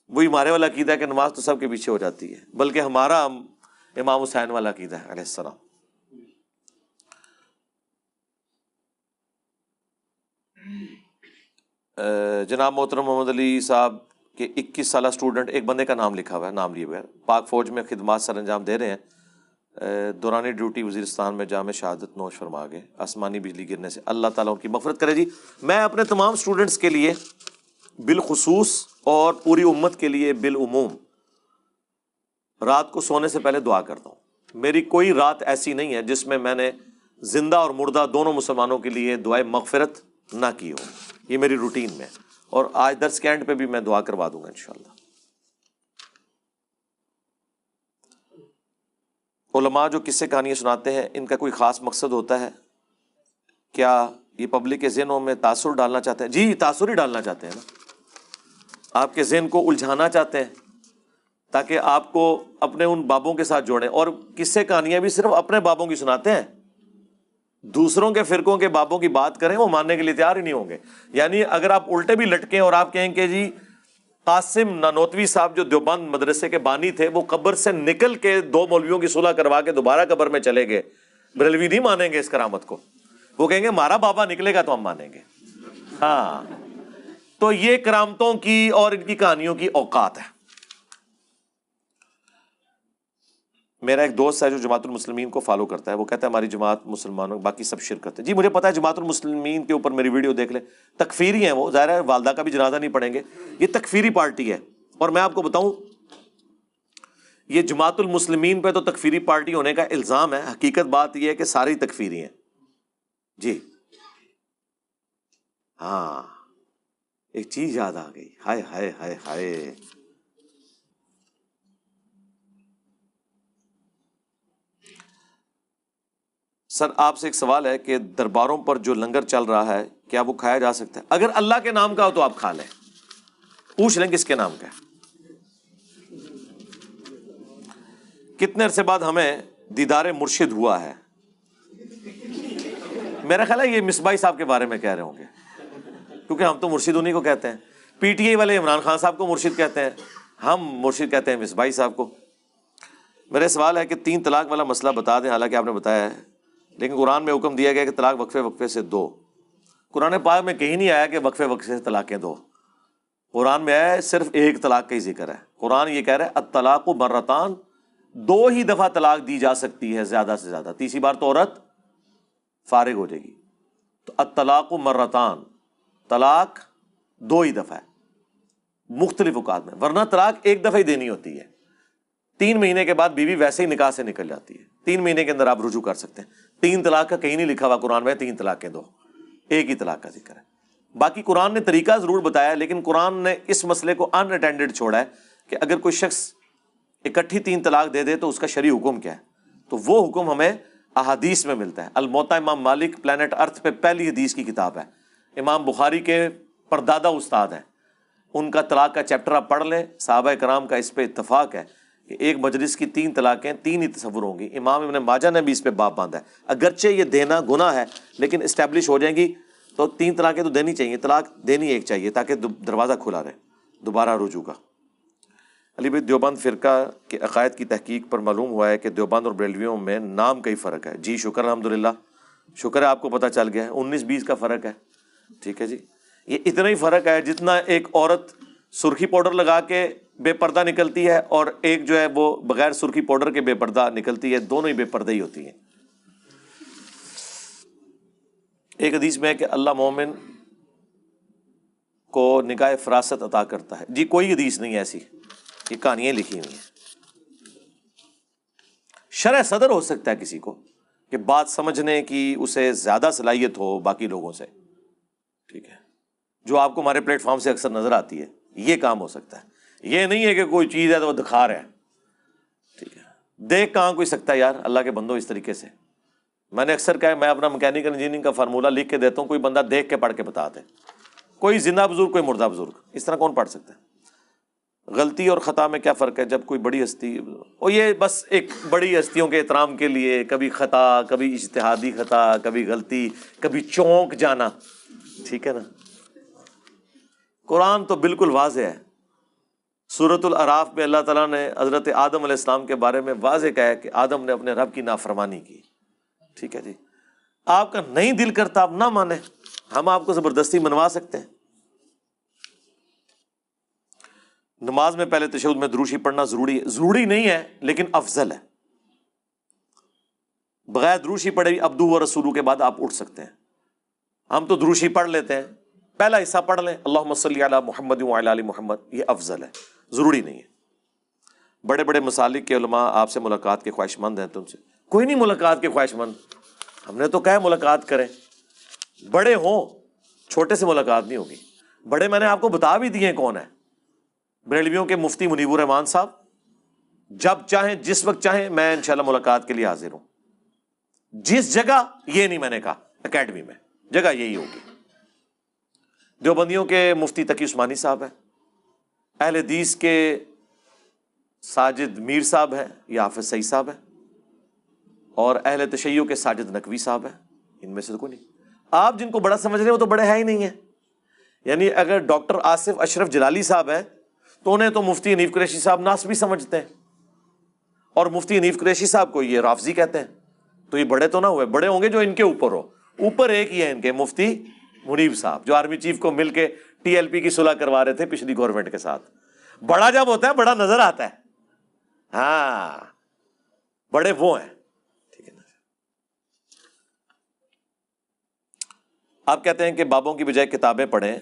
وہی ہمارے والا عقیدہ ہے کہ نماز تو سب کے پیچھے ہو جاتی ہے، بلکہ ہمارا امام حسین والا عقیدہ ہے علیہ السلام۔ جناب محترم محمد علی صاحب کے 21 سالہ اسٹوڈنٹ، ایک بندے کا نام لکھا ہوا ہے، نام لیے بغیر، پاک فوج میں خدمات سر انجام دے رہے ہیں، دوران ڈیوٹی وزیرستان میں جام شہادت نوش فرما گئے آسمانی بجلی گرنے سے، اللہ تعالیٰ ان کی مغفرت کرے۔ جی میں اپنے تمام اسٹوڈنٹس کے لیے بالخصوص اور پوری امت کے لیے بالعموم رات کو سونے سے پہلے دعا کرتا ہوں۔ میری کوئی رات ایسی نہیں ہے جس میں نے زندہ اور مردہ دونوں مسلمانوں کے لیے دعائے مغفرت نہ کی ہو، یہ میری روٹین میں، اور آج درس کے اینڈ پہ بھی میں دعا کروا دوں گا انشاءاللہ۔ علماء جو قصے کہانیاں سناتے ہیں، ان کا کوئی خاص مقصد ہوتا ہے؟ کیا یہ پبلک کے ذہنوں میں تاثر ڈالنا چاہتے ہیں؟ جی تاثر ہی ڈالنا چاہتے ہیں نا، آپ کے ذہن کو الجھانا چاہتے ہیں تاکہ آپ کو اپنے ان بابوں کے ساتھ جوڑیں۔ اور قصے کہانیاں بھی صرف اپنے بابوں کی سناتے ہیں، دوسروں کے فرقوں کے بابوں کی بات کریں وہ ماننے کے لیے تیار ہی نہیں ہوں گے۔ یعنی اگر آپ الٹے بھی لٹکیں اور آپ کہیں کہ جی قاسم نانوتوی صاحب جو دیوبند مدرسے کے بانی تھے، وہ قبر سے نکل کے 2 مولویوں کی صلح کروا کے دوبارہ قبر میں چلے گئے، بریلوی نہیں مانیں گے اس کرامت کو، وہ کہیں گے ہمارا بابا نکلے گا تو ہم مانیں گے۔ ہاں تو یہ کرامتوں کی اور ان کی کہانیوں کی اوقات ہے۔ میرا ایک دوست ہے جو جماعت المسلمین کو فالو کرتا ہے، وہ کہتا ہے ہماری جماعت مسلمانوں باقی سب شرک کرتے ہیں۔ جی مجھے پتا ہے، جماعت المسلمین کے اوپر میری ویڈیو دیکھ لیں، تکفیری ہیں وہ، ظاہر ہے والدہ کا بھی جنازہ نہیں پڑھیں گے، یہ تکفیری پارٹی ہے۔ اور میں آپ کو بتاؤں، یہ جماعت المسلمین پہ تو تکفیری پارٹی ہونے کا الزام ہے، حقیقت بات یہ ہے کہ ساری تکفیری ہیں۔ جی ہاں ایک چیز یاد آ گئی، ہائے ہائے ہائے ہائے، سر آپ سے ایک سوال ہے کہ درباروں پر جو لنگر چل رہا ہے کیا وہ کھایا جا سکتا ہے؟ اگر اللہ کے نام کا ہو تو آپ کھا لیں، پوچھ لیں کس کے نام کا ہے۔ کتنے عرصے بعد ہمیں دیدار مرشد ہوا ہے؟ میرا خیال ہے یہ مصباحی صاحب کے بارے میں کہہ رہے ہوں گے، کیونکہ ہم تو مرشد انہی کو کہتے ہیں۔ پی ٹی آئی والے عمران خان صاحب کو مرشد کہتے ہیں، ہم مرشد کہتے ہیں مصباحی صاحب کو۔ میرا سوال ہے کہ 3 طلاق والا مسئلہ بتا دیں، حالانکہ آپ نے بتایا ہے، لیکن قرآن میں حکم دیا گیا کہ طلاق وقفے وقفے سے دو۔ قرآن پاک میں کہیں نہیں آیا کہ وقفے وقفے سے طلاقیں دو، قرآن میں آیا ہے صرف ایک طلاق کا ہی ذکر ہے۔ قرآن یہ کہہ رہا ہے الطلاق مرتان، 2 ہی دفعہ طلاق دی جا سکتی ہے زیادہ سے زیادہ، تیسری بار تو عورت فارغ ہو جائے گی۔ تو الطلاق مرتان، طلاق 2 ہی دفعہ ہے مختلف اوقات میں، ورنہ طلاق ایک دفعہ ہی دینی ہوتی ہے۔ 3 مہینے کے بعد بیوی ویسے ہی نکاح سے نکل جاتی ہے، 3 مہینے کے اندر آپ رجوع کر سکتے ہیں۔ 3 طلاق کا کہیں نہیں لکھا ہوا قرآن میں 3 طلاقیں دو، ایک ہی طلاق کا ذکر ہے۔ باقی قرآن نے طریقہ ضرور بتایا، لیکن قرآن نے اس مسئلے کو ان اٹینڈڈ چھوڑا ہے کہ اگر کوئی شخص اکٹھی 3 طلاق دے دے تو اس کا شرعی حکم کیا ہے، تو وہ حکم ہمیں احادیث میں ملتا ہے۔ الموطا امام مالک پلانٹ ارتھ پہ پہلی حدیث کی کتاب ہے، امام بخاری کے پردادا استاد ہیں، ان کا طلاق کا چیپٹر آپ پڑھ لیں، صحابہ کرام کا اس پہ اتفاق ہے کہ ایک مجلس کی 3 طلاقیں 3 ہی تصور ہوں گی۔ امام ابن ماجہ نے بھی اس پہ باب باندھا ہے، اگرچہ یہ دینا گناہ ہے لیکن اسٹیبلش ہو جائیں گی تو 3 طلاقیں تو دینی چاہیے، طلاق دینی ایک چاہیے تاکہ دروازہ کھلا رہے دوبارہ رجوع کا۔ علی بھائی دیوبند فرقہ کے عقائد کی تحقیق پر معلوم ہوا ہے کہ دیوبند اور بریلویوں میں نام کا ہی فرق ہے۔ جی شکر الحمدللہ، شکر ہے آپ کو پتہ چل گیا ہے، 19-20 کا فرق ہے، ٹھیک ہے جی۔ یہ اتنا ہی فرق ہے جتنا ایک عورت سرخی پاؤڈر لگا کے بے پردہ نکلتی ہے اور ایک جو ہے وہ بغیر سرخی پاؤڈر کے بے پردہ نکلتی ہے، دونوں ہی بے پردہ ہی ہوتی ہیں۔ ایک حدیث میں ہے کہ اللہ مومن کو نگاہ فراست عطا کرتا ہے۔ جی کوئی حدیث نہیں ایسی، یہ کہانیاں لکھی ہوئی ہیں۔ شرح صدر ہو سکتا ہے کسی کو، کہ بات سمجھنے کی اسے زیادہ صلاحیت ہو باقی لوگوں سے، ٹھیک ہے، جو آپ کو ہمارے پلیٹ فارم سے اکثر نظر آتی ہے، یہ کام ہو سکتا ہے۔ یہ نہیں ہے کہ کوئی چیز ہے تو وہ دکھا رہا ہے، ٹھیک ہے، دیکھ کہاں کوئی سکتا ہے یار اللہ کے بندو اس طریقے سے۔ میں نے اکثر کہا ہے، میں اپنا میکینیکل انجینئرنگ کا فارمولہ لکھ کے دیتا ہوں، کوئی بندہ دیکھ کے پڑھ کے بتا دے، کوئی زندہ بزرگ کوئی مردہ بزرگ، اس طرح کون پڑھ سکتا ہے؟ غلطی اور خطا میں کیا فرق ہے؟ جب کوئی بڑی ہستی، اور یہ بس ایک بڑی ہستیوں کے احترام کے لیے کبھی خطا، کبھی اجتہادی خطا، کبھی غلطی، کبھی چونک جانا، ٹھیک ہے نا۔ قرآن تو بالکل واضح ہے۔ سورۃ الاعراف میں اللہ تعالیٰ نے حضرت آدم علیہ السلام کے بارے میں واضح کہا ہے کہ آدم نے اپنے رب کی نافرمانی کی، ٹھیک ہے جی۔ آپ کا نہیں دل کرتا آپ نہ مانیں، ہم آپ کو زبردستی منوا سکتے ہیں۔ نماز میں پہلے تشہد میں دروشی پڑھنا ضروری نہیں ہے لیکن افضل ہے۔ بغیر دروشی پڑھے عبدو و رسولو کے بعد آپ اٹھ سکتے ہیں۔ ہم تو دروشی پڑھ لیتے ہیں، پہلا حصہ پڑھ لیں اللہم صلی علی محمد وعلی آل محمد، یہ افضل ہے، ضروری نہیں ہے۔ بڑے بڑے مسالک کے علماء آپ سے ملاقات کے خواہش مند ہیں، تم سے کوئی نہیں ملاقات کے خواہش مند، ہم نے تو کہا ہے ملاقات کریں، بڑے ہوں، چھوٹے سے ملاقات نہیں ہوگی۔ بڑے میں نے آپ کو بتا بھی دیے کون ہے، بریلویوں کے مفتی منیب الرحمان صاحب، جب چاہیں جس وقت چاہیں میں انشاءاللہ ملاقات کے لیے حاضر ہوں۔ جس جگہ یہ نہیں میں نے کہا اکیڈمی میں، جگہ یہی ہوگی۔ دیوبندیوں کے مفتی تقی عثمانی صاحب ہیں، اہل حدیث کے ساجد میر صاحب ہیں یا حافظ سعید صاحب ہیں، اور اہل تشیع کے ساجد نقوی صاحب ہیں، ان میں سے تو کوئی نہیں۔ آپ جن کو بڑا سمجھ رہے ہیں وہ تو بڑے ہے ہی نہیں ہیں۔ یعنی اگر ڈاکٹر آصف اشرف جلالی صاحب ہیں تو انہیں تو مفتی حنیف قریشی صاحب ناسبی سمجھتے ہیں، اور مفتی حنیف قریشی صاحب کو یہ رافضی کہتے ہیں، تو یہ بڑے تو نہ ہوئے، بڑے ہوں گے جو ان کے اوپر ہو۔ اوپر ایک ہی ہے ان کے، مفتی منیب صاحب، جو آرمی چیف کو مل کے ٹی ایل پی کی صلح کروا رہے تھے پچھلی گورنمنٹ کے ساتھ۔ بڑا جب ہوتا ہے بڑا نظر آتا ہے، ہاں بڑے وہ ہیں، ٹھیک ہے نا۔ آپ کہتے ہیں کہ بابوں کی بجائے کتابیں پڑھیں،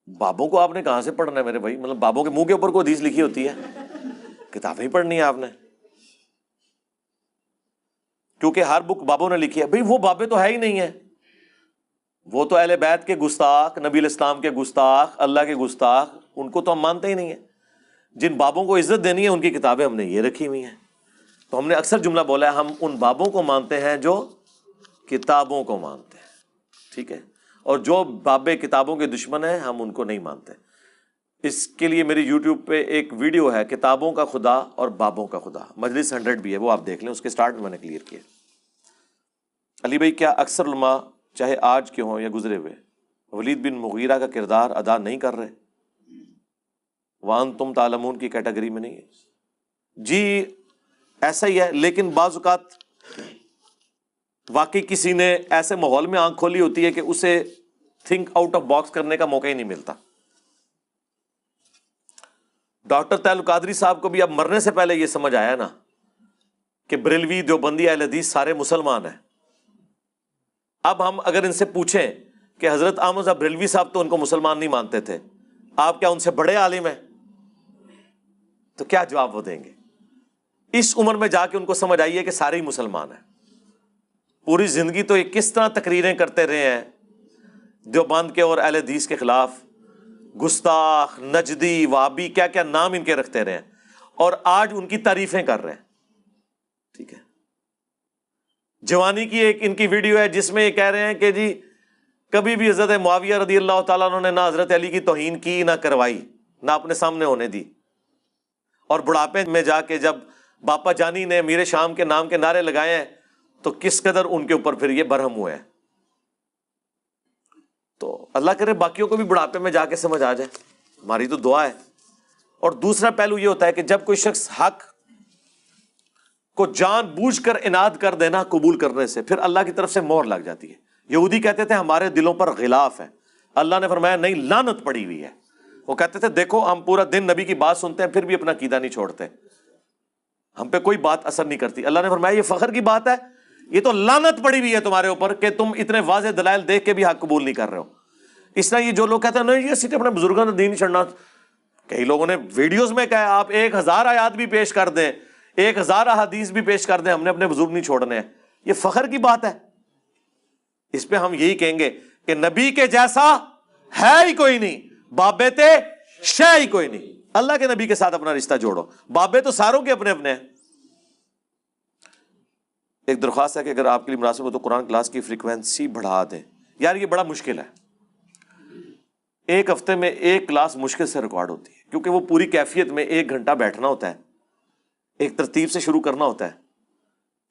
بابوں کو آپ نے کہاں سے پڑھنا ہے میرے بھائی؟ مطلب بابوں کے منہ کے اوپر کوئی حدیث لکھی ہوتی ہے؟ کتابیں ہی پڑھنی ہے آپ نے، کیونکہ ہر بک بابوں نے لکھی ہے۔ بھائی وہ بابے تو ہے ہی نہیں ہے، وہ تو اہل بیت کے گستاخ، نبی علیہ السلام کے گستاخ، اللہ کے گستاخ، ان کو تو ہم مانتے ہی نہیں ہیں۔ جن بابوں کو عزت دینی ہے ان کی کتابیں ہم نے یہ رکھی ہوئی ہیں۔ تو ہم نے اکثر جملہ بولا ہے، ہم ان بابوں کو مانتے ہیں جو کتابوں کو مانتے ہیں، ٹھیک ہے، اور جو بابے کتابوں کے دشمن ہیں ہم ان کو نہیں مانتے۔ اس کے لیے میری یوٹیوب پہ ایک ویڈیو ہے، کتابوں کا خدا اور بابوں کا خدا، مجلس 100 بھی ہے، وہ آپ دیکھ لیں، اس کے سٹارٹ میں نے کلیئر کیا۔ علی بھائی، کیا اکثر علماء چاہے آج کے ہوں یا گزرے ہوئے ولید بن مغیرہ کا کردار ادا نہیں کر رہے؟ وَأَنْتُمْ تَعْلَمُونَ کی کیٹیگری میں نہیں ہے؟ جی ایسا ہی ہے، لیکن بعض اوقات واقعی کسی نے ایسے ماحول میں آنکھ کھولی ہوتی ہے کہ اسے تھنک آؤٹ آف باکس کرنے کا موقع ہی نہیں ملتا۔ ڈاکٹر طاہر القادری صاحب کو بھی اب مرنے سے پہلے یہ سمجھ آیا نا کہ بریلوی دیوبندی اہل حدیث سارے مسلمان ہیں۔ اب ہم اگر ان سے پوچھیں کہ حضرت احمد صاحب بریلوی صاحب تو ان کو مسلمان نہیں مانتے تھے، آپ کیا ان سے بڑے عالم ہیں؟ تو کیا جواب وہ دیں گے؟ اس عمر میں جا کے ان کو سمجھ آئی ہے کہ سارے ہی مسلمان ہیں۔ پوری زندگی تو یہ کس طرح تقریریں کرتے رہے ہیں دیوبند کے اور اہل حدیث کے خلاف، گستاخ، نجدی، وہابی، کیا کیا نام ان کے رکھتے رہے ہیں، اور آج ان کی تعریفیں کر رہے ہیں، ٹھیک ہے۔ جوانی کی ایک ان کی ویڈیو ہے جس میں یہ کہہ رہے ہیں کہ جی کبھی بھی حضرت معاویہ رضی اللہ تعالیٰ عنہ نے نہ حضرت علی کی توہین کی، نہ کروائی، نہ اپنے سامنے ہونے دی، اور بڑھاپے میں جا کے جب باپا جانی نے امیر شام کے نام کے نعرے لگائے ہیں تو کس قدر ان کے اوپر پھر یہ برہم ہوئے ہیں۔ تو اللہ کرے باقیوں کو بھی بڑھاپے میں جا کے سمجھ آ جائے، ہماری تو دعا ہے۔ اور دوسرا پہلو یہ ہوتا ہے کہ جب کوئی شخص حق کو جان بوجھ کر اناد کر دینا قبول کرنے سے، پھر اللہ کی طرف سے مہر لگ جاتی ہے۔ یہودی کہتے تھے ہمارے دلوں پر غلاف ہے، اللہ نے فرمایا نہیں، لعنت پڑی ہوئی ہے۔ وہ کہتے تھے دیکھو ہم پورا دن نبی کی بات سنتے ہیں پھر بھی اپنا عقیدہ نہیں چھوڑتے، ہم پہ کوئی بات اثر نہیں کرتی۔ اللہ نے فرمایا یہ فخر کی بات ہے، یہ تو لعنت پڑی ہوئی ہے تمہارے اوپر کہ تم اتنے واضح دلائل دیکھ کے بھی حق قبول نہیں کر رہے ہو۔ اس طرح یہ جو لوگ کہتے ہیں نہیں یہ صرف اپنے بزرگوں نے دین چھڑنا، کئی لوگوں نے ویڈیوز میں کہا آپ 1000 آیات بھی پیش کر دیں، 1000 احادیث بھی پیش کر دیں، ہم نے اپنے بزرگ نہیں چھوڑنے ہیں، یہ فخر کی بات ہے. اس پہ ہم یہی کہیں گے کہ نبی کے جیسا ہے ہی کوئی نہیں، بابے تے شے ہی کوئی نہیں. اللہ کے نبی کے ساتھ اپنا رشتہ جوڑو، بابے تو ساروں کے اپنے اپنے ہیں. ایک درخواست ہے کہ اگر آپ کے لیے مناسب ہو تو قرآن کلاس کی فریکوینسی بڑھا دیں. یار یہ بڑا مشکل ہے، ایک ہفتے میں ایک کلاس مشکل سے ریکارڈ ہوتی ہے، کیونکہ وہ پوری کیفیت میں 1 گھنٹہ بیٹھنا ہوتا ہے، ایک ترتیب سے شروع کرنا ہوتا ہے.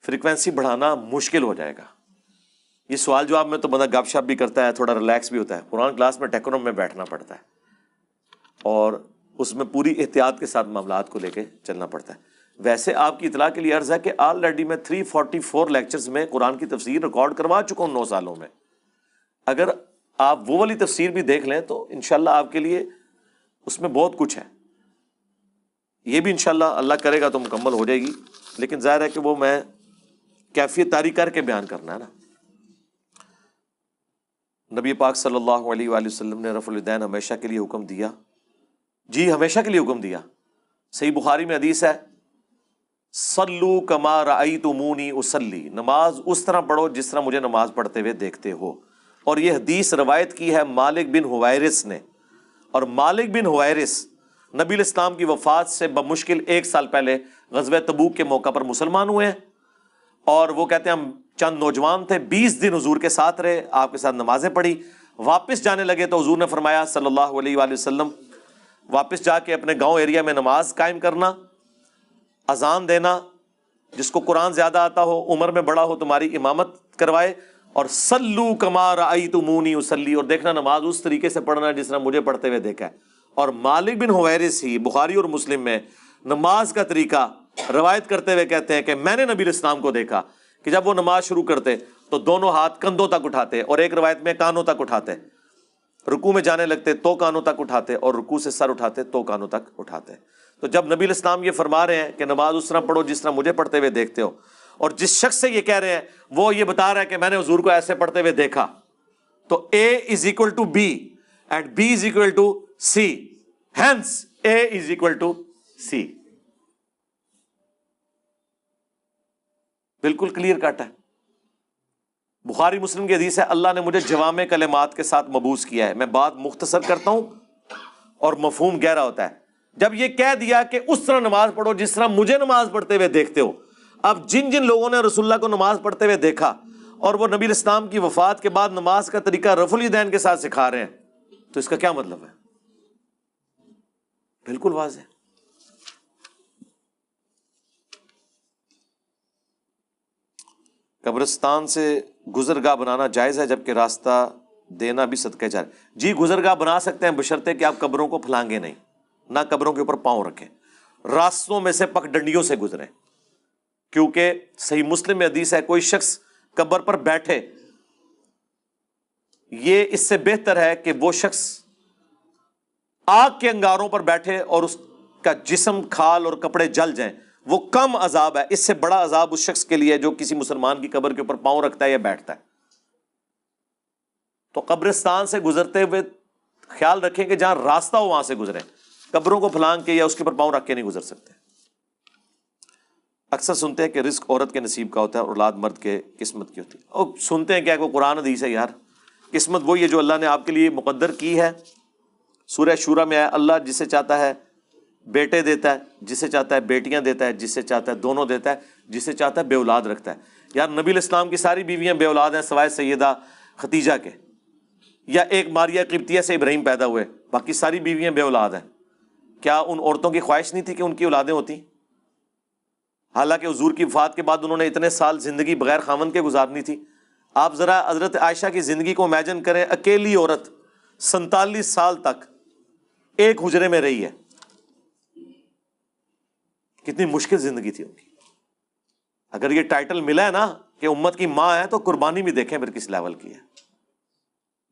فریکوینسی بڑھانا مشکل ہو جائے گا. یہ سوال جواب میں تو بندہ گپ شپ بھی کرتا ہے، تھوڑا ریلیکس بھی ہوتا ہے. قرآن کلاس میں ٹیکنوم میں بیٹھنا پڑتا ہے اور اس میں پوری احتیاط کے ساتھ معاملات کو لے کے چلنا پڑتا ہے. ویسے آپ کی اطلاع کے لیے عرض ہے کہ آلریڈی میں 344 لیکچرز میں قرآن کی تفسیر ریکارڈ کروا چکا ہوں 9 سالوں میں. اگر آپ وہ والی تفسیر بھی دیکھ لیں تو انشاءاللہ آپ کے لیے اس میں بہت کچھ ہے. یہ بھی انشاءاللہ اللہ کرے گا تو مکمل ہو جائے گی، لیکن ظاہر ہے کہ وہ میں کیفیت طاری کر کے بیان کرنا ہے نا. نبی پاک صلی اللہ علیہ وآلہ وسلم نے رفع الیدین ہمیشہ کے لیے حکم دیا. جی ہمیشہ کے لیے حکم دیا. صحیح بخاری میں حدیث ہے، صلو کما رأیتمونی اصلی، نماز اس طرح پڑھو جس طرح مجھے نماز پڑھتے ہوئے دیکھتے ہو. اور یہ حدیث روایت کی ہے مالک بن حویرث نے، اور مالک بن حویرث نبی الاسلام کی وفات سے بمشکل 1 سال پہلے غزوہ تبوک کے موقع پر مسلمان ہوئے ہیں. اور وہ کہتے ہیں ہم چند نوجوان تھے، 20 دن حضور کے ساتھ رہے، آپ کے ساتھ نمازیں پڑھی. واپس جانے لگے تو حضور نے فرمایا صلی اللہ علیہ وآلہ وسلم، واپس جا کے اپنے گاؤں ایریا میں نماز قائم کرنا، اذان دینا، جس کو قرآن زیادہ آتا ہو، عمر میں بڑا ہو، تمہاری امامت کروائے، اور صلو کما رأیتمونی اصلی، اور دیکھنا نماز اس طریقے سے پڑھنا جس طرح مجھے پڑھتے ہوئے دیکھا ہے. اور مالک بن حویرث ہی بخاری اور مسلم میں نماز کا طریقہ روایت کرتے ہوئے کہتے ہیں کہ میں نے نبی الاسلام کو دیکھا کہ جب وہ نماز شروع کرتے تو دونوں ہاتھ کندھوں تک اٹھاتے، اور ایک روایت میں کانوں تک اٹھاتے، رکوع میں جانے لگتے تو کانوں تک اٹھاتے، اور رکوع سے سر اٹھاتے تو کانوں تک اٹھاتے. تو جب نبی الاسلام یہ فرما رہے ہیں کہ نماز اس طرح پڑھو جس طرح مجھے پڑھتے ہوئے دیکھتے ہو، اور جس شخص سے یہ کہہ رہے ہیں وہ یہ بتا رہا ہے کہ میں نے حضور کو ایسے پڑھتے ہوئے دیکھا، تو A is equal to B and B is equal to C, hence A is equal to C. بالکل کلیئر کٹ ہے. بخاری مسلم کی حدیث ہے اللہ نے مجھے جوامع کلمات کے ساتھ مبعوث کیا ہے. میں بات مختصر کرتا ہوں اور مفہوم گہرا ہوتا ہے. جب یہ کہہ دیا کہ اس طرح نماز پڑھو جس طرح مجھے نماز پڑھتے ہوئے دیکھتے ہو، اب جن جن لوگوں نے رسول اللہ کو نماز پڑھتے ہوئے دیکھا اور وہ نبی الاسلام کی وفات کے بعد نماز کا طریقہ رفع الیدین کے ساتھ سکھا رہے ہیں، تو اس کا کیا مطلب ہے؟ بالکل واضح. قبرستان سے گزرگاہ بنانا جائز ہے جبکہ راستہ دینا بھی صدقہ جاری. جی گزرگاہ بنا سکتے ہیں بشرطے کہ آپ قبروں کو پھلانگے نہیں، نہ قبروں کے اوپر پاؤں رکھیں، راستوں میں سے پک ڈنڈیوں سے گزریں. کیونکہ صحیح مسلم میں حدیث ہے کوئی شخص قبر پر بیٹھے، یہ اس سے بہتر ہے کہ وہ شخص آگ کے انگاروں پر بیٹھے اور اس کا جسم کھال اور کپڑے جل جائیں، وہ کم عذاب ہے. اس سے بڑا عذاب اس شخص کے لیے جو کسی مسلمان کی قبر کے اوپر پاؤں رکھتا ہے یا بیٹھتا ہے. تو قبرستان سے گزرتے ہوئے خیال رکھیں کہ جہاں راستہ ہو وہاں سے گزریں، قبروں کو پھلانگ کے یا اس کے اوپر پاؤں رکھ کے نہیں گزر سکتے. اکثر سنتے ہیں کہ رزق عورت کے نصیب کا ہوتا ہے اور اولاد مرد کے قسمت کی ہوتی ہے. اور سنتے ہیں کیا کوئی قرآن حدیث ہے یار؟ قسمت وہی ہے جو اللہ نے آپ کے لیے مقدر کی ہے. سورہ شورى میں ہے اللہ جسے چاہتا ہے بیٹے دیتا ہے، جسے چاہتا ہے بیٹیاں دیتا ہے، جسے چاہتا ہے دونوں دیتا ہے، جسے چاہتا ہے بے اولاد رکھتا ہے. یار نبی الاسلام کی ساری بیویاں بے اولاد ہیں سوائے سیدہ ختیجہ کے، یا ایک ماریہ قبطیہ سے ابراہیم پیدا ہوئے، باقی ساری بیویاں بے اولاد ہیں. کیا ان عورتوں کی خواہش نہیں تھی کہ ان کی اولادیں ہوتی؟ حالانکہ حضور کی وفات کے بعد انہوں نے اتنے سال زندگی بغیر خاوند کے گزارنی تھی. آپ ذرا حضرت عائشہ کی زندگی کو امیجن کریں، اکیلی عورت 47 سال تک ایک حجرے میں رہی ہے، کتنی مشکل زندگی تھی ان کی. اگر یہ ٹائٹل ملا ہے نا کہ امت کی ماں ہے تو قربانی بھی دیکھیں پھر کس لیول کی ہے.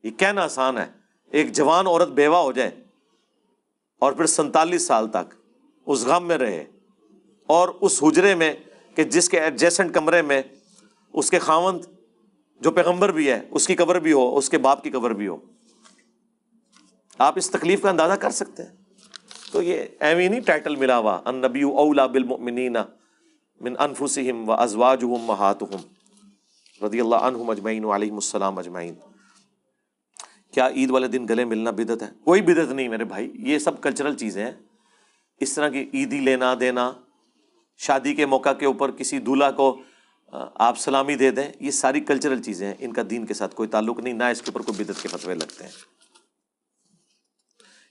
یہ کہنا آسان ہے، ایک جوان عورت بیوہ ہو جائے اور پھر 47 سال تک اس غم میں رہے اور اس حجرے میں کہ جس کے ایڈجسٹنٹ کمرے میں اس کے خاوند جو پیغمبر بھی ہے اس کی قبر بھی ہو، اس کے باپ کی قبر بھی ہو. آپ اس تکلیف کا اندازہ کر سکتے ہیں. تو یہ ایویں نہیں ٹائٹل ملا ہوا النبی اولیٰ بالمؤمنین من انفسہم وازواجہم امہاتہم. رضی اللہ عنہم اجمعین وعلیہم السلام اجمعین۔ کیا عید والے دن گلے ملنا بدعت ہے؟ کوئی بدعت نہیں میرے بھائی، یہ سب کلچرل چیزیں ہیں۔ اس طرح کی عیدی لینا دینا، شادی کے موقع کے اوپر کسی دولہا کو آپ سلامی دے دیں، یہ ساری کلچرل چیزیں ہیں، ان کا دین کے ساتھ کوئی تعلق نہیں، نہ اس کے اوپر کوئی بدعت کے فتوے لگتے ہیں۔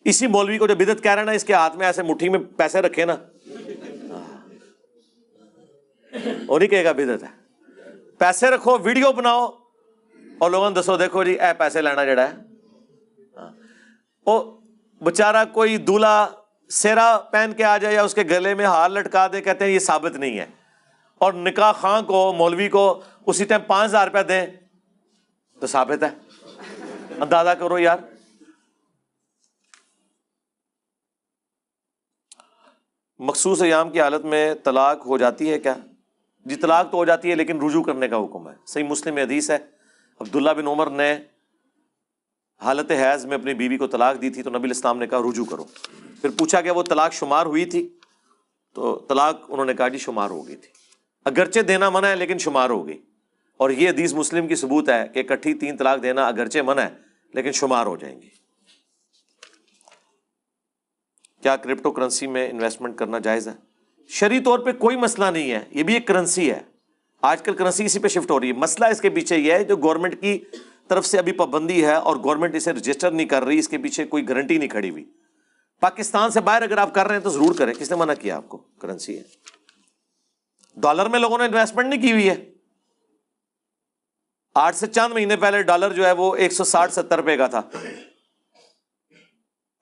اسی مولوی کو جو بدعت کہہ رہا ہے نا، اس کے ہاتھ میں ایسے مٹھی میں پیسے رکھے نا، وہ نہیں کہے گا بدعت ہے۔ پیسے رکھو، ویڈیو بناؤ اور لوگوں نے دسو دیکھو جی اے پیسے لینا جڑا ہے۔ وہ بچارہ کوئی دولہا سیرا پہن کے آ جائے یا اس کے گلے میں ہار لٹکا دے، کہتے ہیں یہ ثابت نہیں ہے، اور نکاح خواں کو مولوی کو اسی ٹائم 5,000 روپیہ دیں تو ثابت ہے۔ اندازہ کرو یار۔ مخصوص ایام کی حالت میں طلاق ہو جاتی ہے کیا؟ جی طلاق تو ہو جاتی ہے، لیکن رجوع کرنے کا حکم ہے۔ صحیح مسلم میں حدیث ہے، عبداللہ بن عمر نے حالت حیض میں اپنی بیوی کو طلاق دی تھی تو نبی الاسلام نے کہا رجوع کرو۔ پھر پوچھا کہ وہ طلاق شمار ہوئی تھی؟ تو طلاق انہوں نے کہا جی شمار ہو گئی تھی، اگرچہ دینا منع ہے لیکن شمار ہو گئی۔ اور یہ حدیث مسلم کی ثبوت ہے کہ اکٹھی 3 طلاق دینا اگرچہ منع ہے لیکن شمار ہو جائیں گی۔ کیا کرپٹو کرنسی میں انویسٹمنٹ کرنا جائز ہے؟ شرعی طور پہ کوئی مسئلہ نہیں ہے، یہ بھی ایک کرنسی ہے۔ آج کل کرنسی اسی پہ شفٹ ہو رہی ہے۔ مسئلہ اس کے پیچھے یہ ہے جو گورنمنٹ کی طرف سے ابھی پابندی ہے اور گورنمنٹ اسے رجسٹر نہیں کر رہی، اس کے پیچھے کوئی گارنٹی نہیں کھڑی ہوئی۔ پاکستان سے باہر اگر آپ کر رہے ہیں تو ضرور کریں، کس نے منع کیا آپ کو؟ کرنسی ہے۔ ڈالر میں لوگوں نے انویسٹمنٹ نہیں کی ہوئی ہے۔ 8 سے چند مہینے پہلے ڈالر جو ہے وہ 160-170 روپے کا تھا۔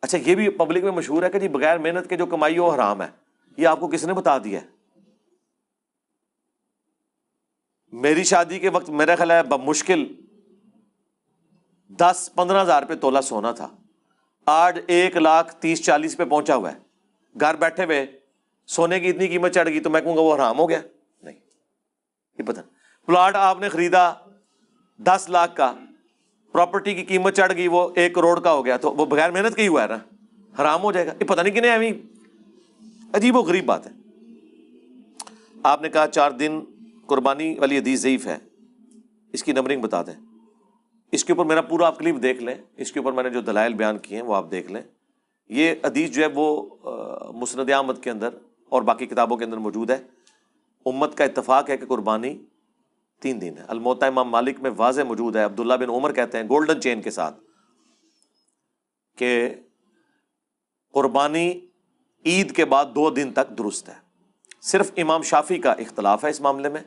اچھا یہ بھی پبلک میں مشہور ہے کہ جی بغیر محنت کے جو کمائی ہو حرام ہے، یہ آپ کو کس نے بتا دیا ہے؟ میری شادی کے وقت میرا خیال ہے بمشکل 10-15 ہزار پہ تولہ سونا تھا، آج 1,30,40 پہ پہنچا ہوا ہے۔ گھر بیٹھے ہوئے سونے کی اتنی قیمت چڑھ گئی تو میں کہوں گا وہ حرام ہو گیا؟ نہیں، یہ پتہ پلاٹ آپ نے خریدا 10 لاکھ کا، پراپرٹی کی قیمت چڑھ گئی وہ 1 کروڑ کا ہو گیا تو وہ بغیر محنت کا ہی ہوا ہے نا، حرام ہو جائے گا؟ یہ پتہ نہیں کنے ایویں عجیب و غریب بات ہے۔ آپ نے کہا 4 دن قربانی والی حدیث ضعیف ہے، اس کی نمبرنگ بتا دیں۔ اس کے اوپر میرا پورا آپ کلپ دیکھ لیں، اس کے اوپر میں نے جو دلائل بیان کیے ہیں وہ آپ دیکھ لیں۔ یہ حدیث جو ہے وہ مسند احمد کے اندر اور باقی کتابوں کے اندر موجود ہے۔ امت کا اتفاق ہے کہ قربانی 3 دن ہے۔ الموطا امام مالک میں واضح موجود ہے، عبداللہ بن عمر کہتے ہیں گولڈن چین کے ساتھ کہ قربانی عید کے بعد 2 دن تک درست ہے۔ صرف امام شافعی کا اختلاف ہے اس معاملے میں،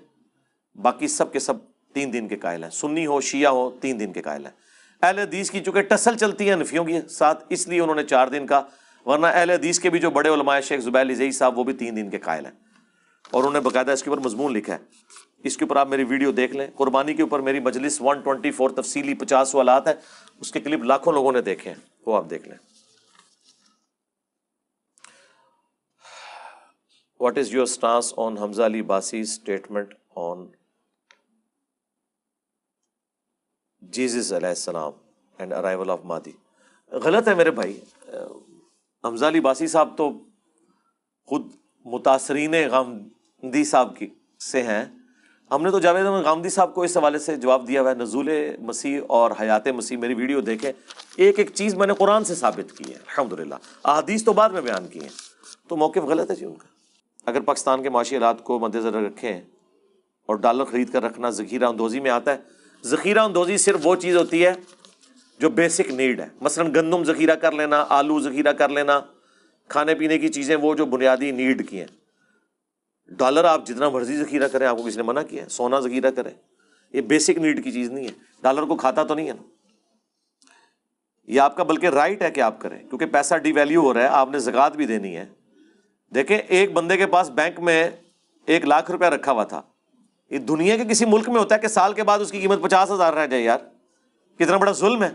باقی سب کے سب 3 دن کے قائل ہیں، سنی ہو شیعہ ہو 3 دن کے قائل ہیں۔ اہل حدیث کی چونکہ ٹسل چلتی ہے حنفیوں کے ساتھ، اس لیے انہوں نے 4 دن کا، ورنہ اہل حدیث کے بھی جو بڑے علماء شیخ زبیر لزئی صاحب وہ بھی 3 دن کے قائل ہیں، اور انہوں نے باقاعدہ اس کے اوپر مضمون لکھا ہے۔ اس کے اوپر آپ میری ویڈیو دیکھ لیں، قربانی کے اوپر میری مجلس 124 تفصیلی 50 سوالات ہیں، اس کے کلپ لاکھوں لوگوں نے دیکھے ہیں، وہ آپ دیکھ لیں۔ What is your stance on Hamza Ali Basi's statement on Jesus علیہ السلام and arrival of Mahdi؟ غلط ہے میرے بھائی۔ حمزہ علی باسی صاحب تو خود متاثرین غامدی صاحب کی سے ہیں۔ ہم نے تو جاوید احمد غامدی صاحب کو اس حوالے سے جواب دیا ہوا ہے، نزول مسیح اور حیات مسیح، میری ویڈیو دیکھیں، ایک ایک چیز میں نے قرآن سے ثابت کی ہے الحمدللہ، احادیث تو بعد میں بیان کی ہیں۔ تو موقف غلط ہے جی ان کا۔ اگر پاکستان کے معاشی حالات کو مد نظر رکھیں اور ڈالر خرید کر رکھنا ذخیرہ اندوزی میں آتا ہے؟ ذخیرہ اندوزی صرف وہ چیز ہوتی ہے جو بیسک نیڈ ہے، مثلا گندم ذخیرہ کر لینا، آلو ذخیرہ کر لینا، کھانے پینے کی چیزیں وہ جو بنیادی نیڈ کی ہیں۔ ڈالر آپ جتنا مرضی ذخیرہ کریں، آپ کو کسی نے منع کیا ہے؟ سونا ذخیرہ کریں، یہ بیسک نیڈ کی چیز نہیں ہے۔ ڈالر کو کھاتا تو نہیں ہے نا، یہ آپ کا بلکہ رائٹ ہے کہ آپ کریں، کیونکہ پیسہ ڈی ویلیو ہو رہا ہے، آپ نے زکوٰۃ بھی دینی ہے۔ دیکھیں ایک بندے کے پاس بینک میں 1 لاکھ روپیہ رکھا ہوا تھا، یہ دنیا کے کسی ملک میں ہوتا ہے کہ سال کے بعد اس کی قیمت 50,000 رہ جائے؟ یار کتنا بڑا ظلم ہے۔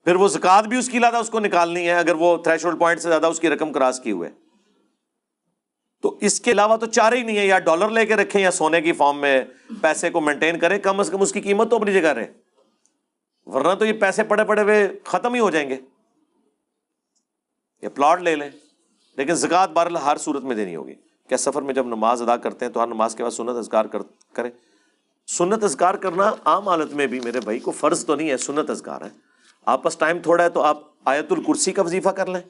پھر وہ زکوٰۃ بھی اس کی لادا اس کو نکالنی ہے اگر وہ تھریش ہولڈ پوائنٹ سے زیادہ اس کی رقم کراس کی ہوئے، تو اس کے علاوہ تو چارہ ہی نہیں ہے، یا ڈالر لے کے رکھیں یا سونے کی فارم میں پیسے کو مینٹین کریں، کم از کم اس کی قیمت تو اپنی جگہ رہے، ورنہ تو یہ پیسے پڑے پڑے ہوئے ختم ہی ہو جائیں گے۔ یا پلاٹ لے لیں، لیکن زکوٰۃ بہرحال ہر صورت میں دینی ہوگی۔ کیا سفر میں جب نماز ادا کرتے ہیں تو ہر نماز کے بعد سنت اذکار کریں؟ سنت اذکار کرنا عام حالت میں بھی میرے بھائی کو فرض تو نہیں ہے، سنت اذکار ہے. آپ پاس ٹائم تھوڑا ہے تو آپ آیت الکرسی کا وظیفہ کر لیں،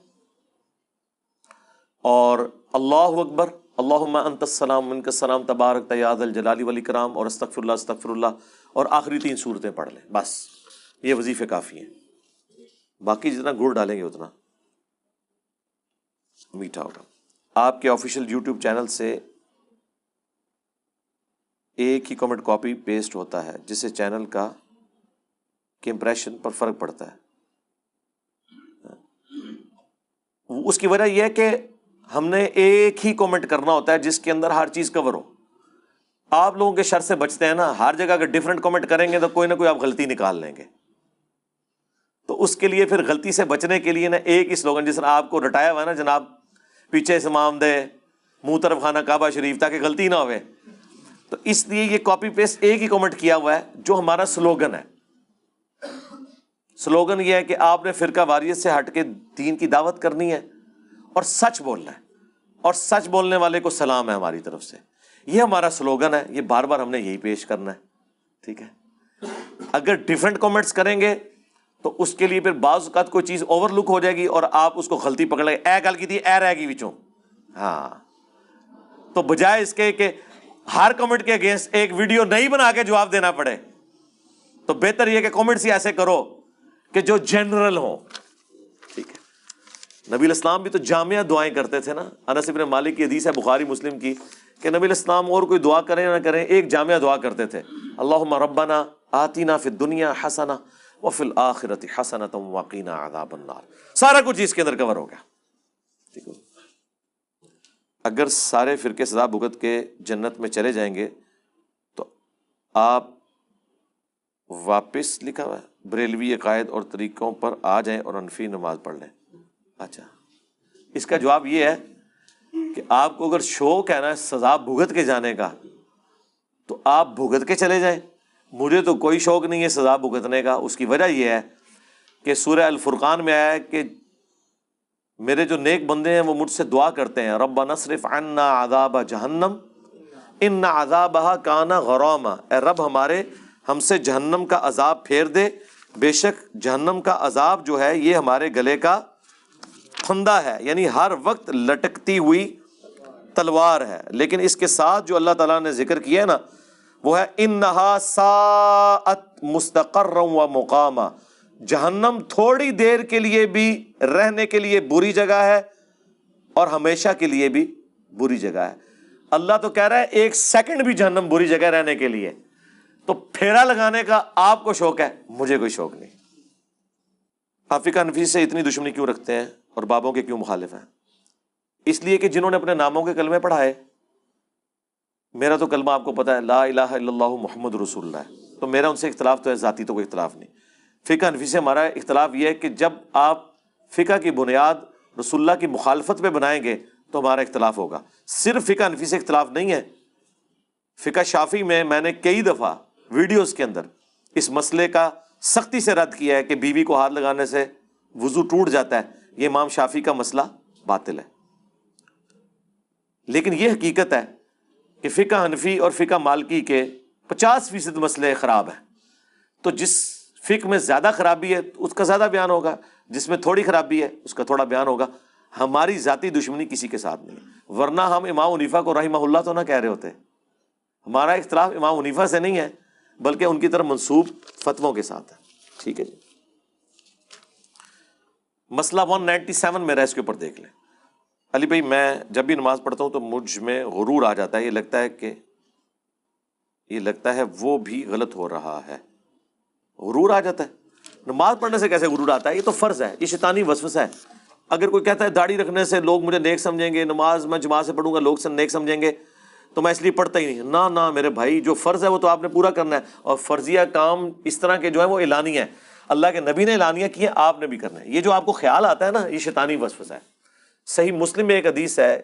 اور اللہ اکبر، اللہم انت السلام منک السلام تبارک یا ذا الجلال والاکرام، اور استغفر اللہ، اور آخری 3 سورتیں پڑھ لیں. بس یہ وظیفے کافی ہیں. باقی جتنا گڑ ڈالیں گے اتنا میٹھا ہوگا. آپ کے آفیشیل یوٹیوب چینل سے ایک ہی کمنٹ کاپی پیسٹ ہوتا ہے جس سے چینل کا امپریشن پر فرق پڑتا ہے. اس کی وجہ یہ ہے کہ ہم نے ایک ہی کمنٹ کرنا ہوتا ہے جس کے اندر ہر چیز کور ہو. آپ لوگوں کے شر سے بچتے ہیں نا، ہر جگہ اگر ڈیفرنٹ کمنٹ کریں گے تو کوئی نہ کوئی آپ غلطی نکال لیں گے. تو اس کے لیے پھر غلطی سے بچنے کے لیے نا ایک ہی سلوگن، جس طرح آپ کو رٹایا ہوا ہے نا جناب، پیچھے سے امام دے منہ طرف خانہ کعبہ شریف، تاکہ غلطی نہ ہوئے. تو اس لیے یہ کاپی پیسٹ ایک ہی کمنٹ کیا ہوا ہے جو ہمارا سلوگن ہے. سلوگن یہ ہے کہ آپ نے فرقہ واریت سے ہٹ کے دین کی دعوت کرنی ہے اور سچ بولنا ہے، اور سچ بولنے والے کو سلام ہے ہماری طرف سے. یہ ہمارا سلوگن ہے، یہ بار بار ہم نے یہی پیش کرنا ہے. ٹھیک ہے. اگر ڈیفرنٹ کمنٹس کریں گے تو اس کے لیے پھر بعض اوقات کوئی چیز اوور لک ہو جائے گی اور آپ اس کو غلطی پکڑ لیں گے، اے گل کی تھی اے رہ گئی وچوں. ہاں، تو بجائے اس کے کہ ہر کمنٹ کے اگینسٹ ایک ویڈیو نہیں بنا کے جواب دینا پڑے، تو بہتر یہ کہ کمنٹس ہی ایسے کرو کہ جو جنرل ہوں. ٹھیک ہے. نبی الاسلام بھی تو جامعہ دعائیں کرتے تھے نا. انس بن مالک کی حدیث ہے بخاری مسلم کی کہ نبی الاسلام اور کوئی دعا کریں نہ کریں ایک جامعہ دعا کرتے تھے، اللہم ربنا آتنا فی الدنیا حسنہ وفی الآخرۃ حسنۃ وقنا عذاب النار. سارا کچھ اس کے اندر کور ہو گیا. ٹھیک ہے. اگر سارے فرقے سزا بھگت کے جنت میں چلے جائیں گے تو آپ واپس، لکھا ہوا ہے، بریلوی عقائد اور طریقوں پر آ جائیں اور حنفی نماز پڑھ لیں. اچھا، اس کا جواب یہ ہے کہ آپ کو اگر شوق ہے نا سزا بھگت کے جانے کا تو آپ بھگت کے چلے جائیں. مجھے تو کوئی شوق نہیں ہے سزا بھگتنے کا. اس کی وجہ یہ ہے کہ سورہ الفرقان میں آیا ہے کہ میرے جو نیک بندے ہیں وہ مجھ سے دعا کرتے ہیں، ربنا اصرف عنا عذاب جہنم ان عذابہا کان غراما، اے رب ہمارے ہم سے جہنم کا عذاب پھیر دے، بے شک جہنم کا عذاب جو ہے یہ ہمارے گلے کا پھندا ہے، یعنی ہر وقت لٹکتی ہوئی تلوار ہے. لیکن اس کے ساتھ جو اللہ تعالیٰ نے ذکر کیا ہے نا وہ ہے انہا ساءت مستقرا و مقاما، جہنم تھوڑی دیر کے لیے بھی رہنے کے لیے بری جگہ ہے اور ہمیشہ کے لیے بھی بری جگہ ہے. اللہ تو کہہ رہا ہے 1 سیکنڈ بھی جہنم بری جگہ رہنے کے لیے. تو پھیرا لگانے کا آپ کو شوق ہے، مجھے کوئی شوق نہیں. آپ فقہ حنفی سے اتنی دشمنی کیوں رکھتے ہیں اور بابوں کے کیوں مخالف ہیں؟ اس لیے کہ جنہوں نے اپنے ناموں کے کلمے پڑھائے. میرا تو کلمہ آپ کو پتا ہے لا الہ الا اللہ محمد رسول اللہ ہے، تو میرا ان سے اختلاف تو ہے، ذاتی تو کوئی اختلاف نہیں. فقہ حنفی سے ہمارا اختلاف یہ ہے کہ جب آپ فقہ کی بنیاد رسول اللہ کی مخالفت پہ بنائیں گے تو ہمارا اختلاف ہوگا. صرف فقہ حنفی سے اختلاف نہیں ہے، فقہ شافعی میں میں نے کئی دفعہ ویڈیوز کے اندر اس مسئلے کا سختی سے رد کیا ہے کہ بیوی کو ہاتھ لگانے سے وضو ٹوٹ جاتا ہے. یہ امام شافعی کا مسئلہ باطل ہے. لیکن یہ حقیقت ہے کہ فقہ حنفی اور فقہ مالکی کے 50% مسئلے خراب ہیں. تو جس فقہ میں زیادہ خرابی ہے اس کا زیادہ بیان ہوگا، جس میں تھوڑی خرابی ہے اس کا تھوڑا بیان ہوگا. ہماری ذاتی دشمنی کسی کے ساتھ نہیں، ورنہ ہم امام حنیفہ کو رحمہ اللہ تو نہ کہہ رہے ہوتے. ہمارا اختلاف امام حنیفہ سے نہیں ہے بلکہ ان کی طرف منسوب فتووں کے ساتھ ہے. ٹھیک ہے جی. مسئلہ 197 میرا، اس کے اوپر دیکھ لیں. علی بھائی میں جب بھی نماز پڑھتا ہوں تو مجھ میں غرور آ جاتا ہے، یہ لگتا ہے وہ بھی غلط ہو رہا ہے. غرور آ جاتا ہے؟ نماز پڑھنے سے کیسے غرور آتا ہے؟ یہ تو فرض ہے، یہ شیطانی وسوسہ ہے. اگر کوئی کہتا ہے داڑھی رکھنے سے لوگ مجھے نیک سمجھیں گے، نماز میں جماعت سے پڑھوں گا لوگ سے نیک سمجھیں گے، تو میں اس لیے پڑھتا ہی نہیں. نہ میرے بھائی، جو فرض ہے وہ تو آپ نے پورا کرنا ہے. اور فرضیہ کام اس طرح کے جو ہے وہ اعلانیہ ہے، اللہ کے نبی نے اعلانیہ کیے، آپ نے بھی کرنا ہے. یہ جو آپ کو خیال آتا ہے نا، یہ شیطانی وسوسہ ہے. صحیح مسلم میں ایک حدیث ہے،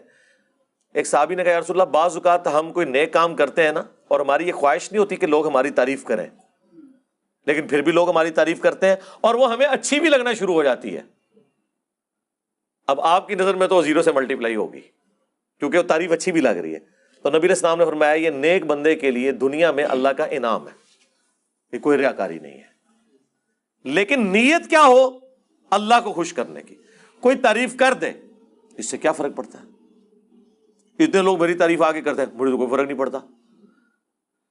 ایک صحابی نے کہا یا رسول اللہ بعض اوقات ہم کوئی نیک کام کرتے ہیں نا اور ہماری یہ خواہش نہیں ہوتی کہ لوگ ہماری تعریف کریں، لیکن پھر بھی لوگ ہماری تعریف کرتے ہیں اور وہ ہمیں اچھی بھی لگنا شروع ہو جاتی ہے. اب آپ کی نظر میں تو 0 سے ملٹیپلائی ہوگی. کیونکہ وہ تعریف اچھی بھی لگ رہی ہے. تو نبی علیہ السلام نے فرمایا یہ نیک بندے کے لیے دنیا میں اللہ کا انعام ہے, یہ کوئی ریاکاری نہیں ہے. لیکن نیت کیا ہو اللہ کو خوش کرنے کی. کوئی تعریف کر دے اس سے کیا فرق پڑتا ہے؟ اتنے لوگ میری تعریف آگے کرتے ہیں, مجھے تو کوئی فرق نہیں پڑتا.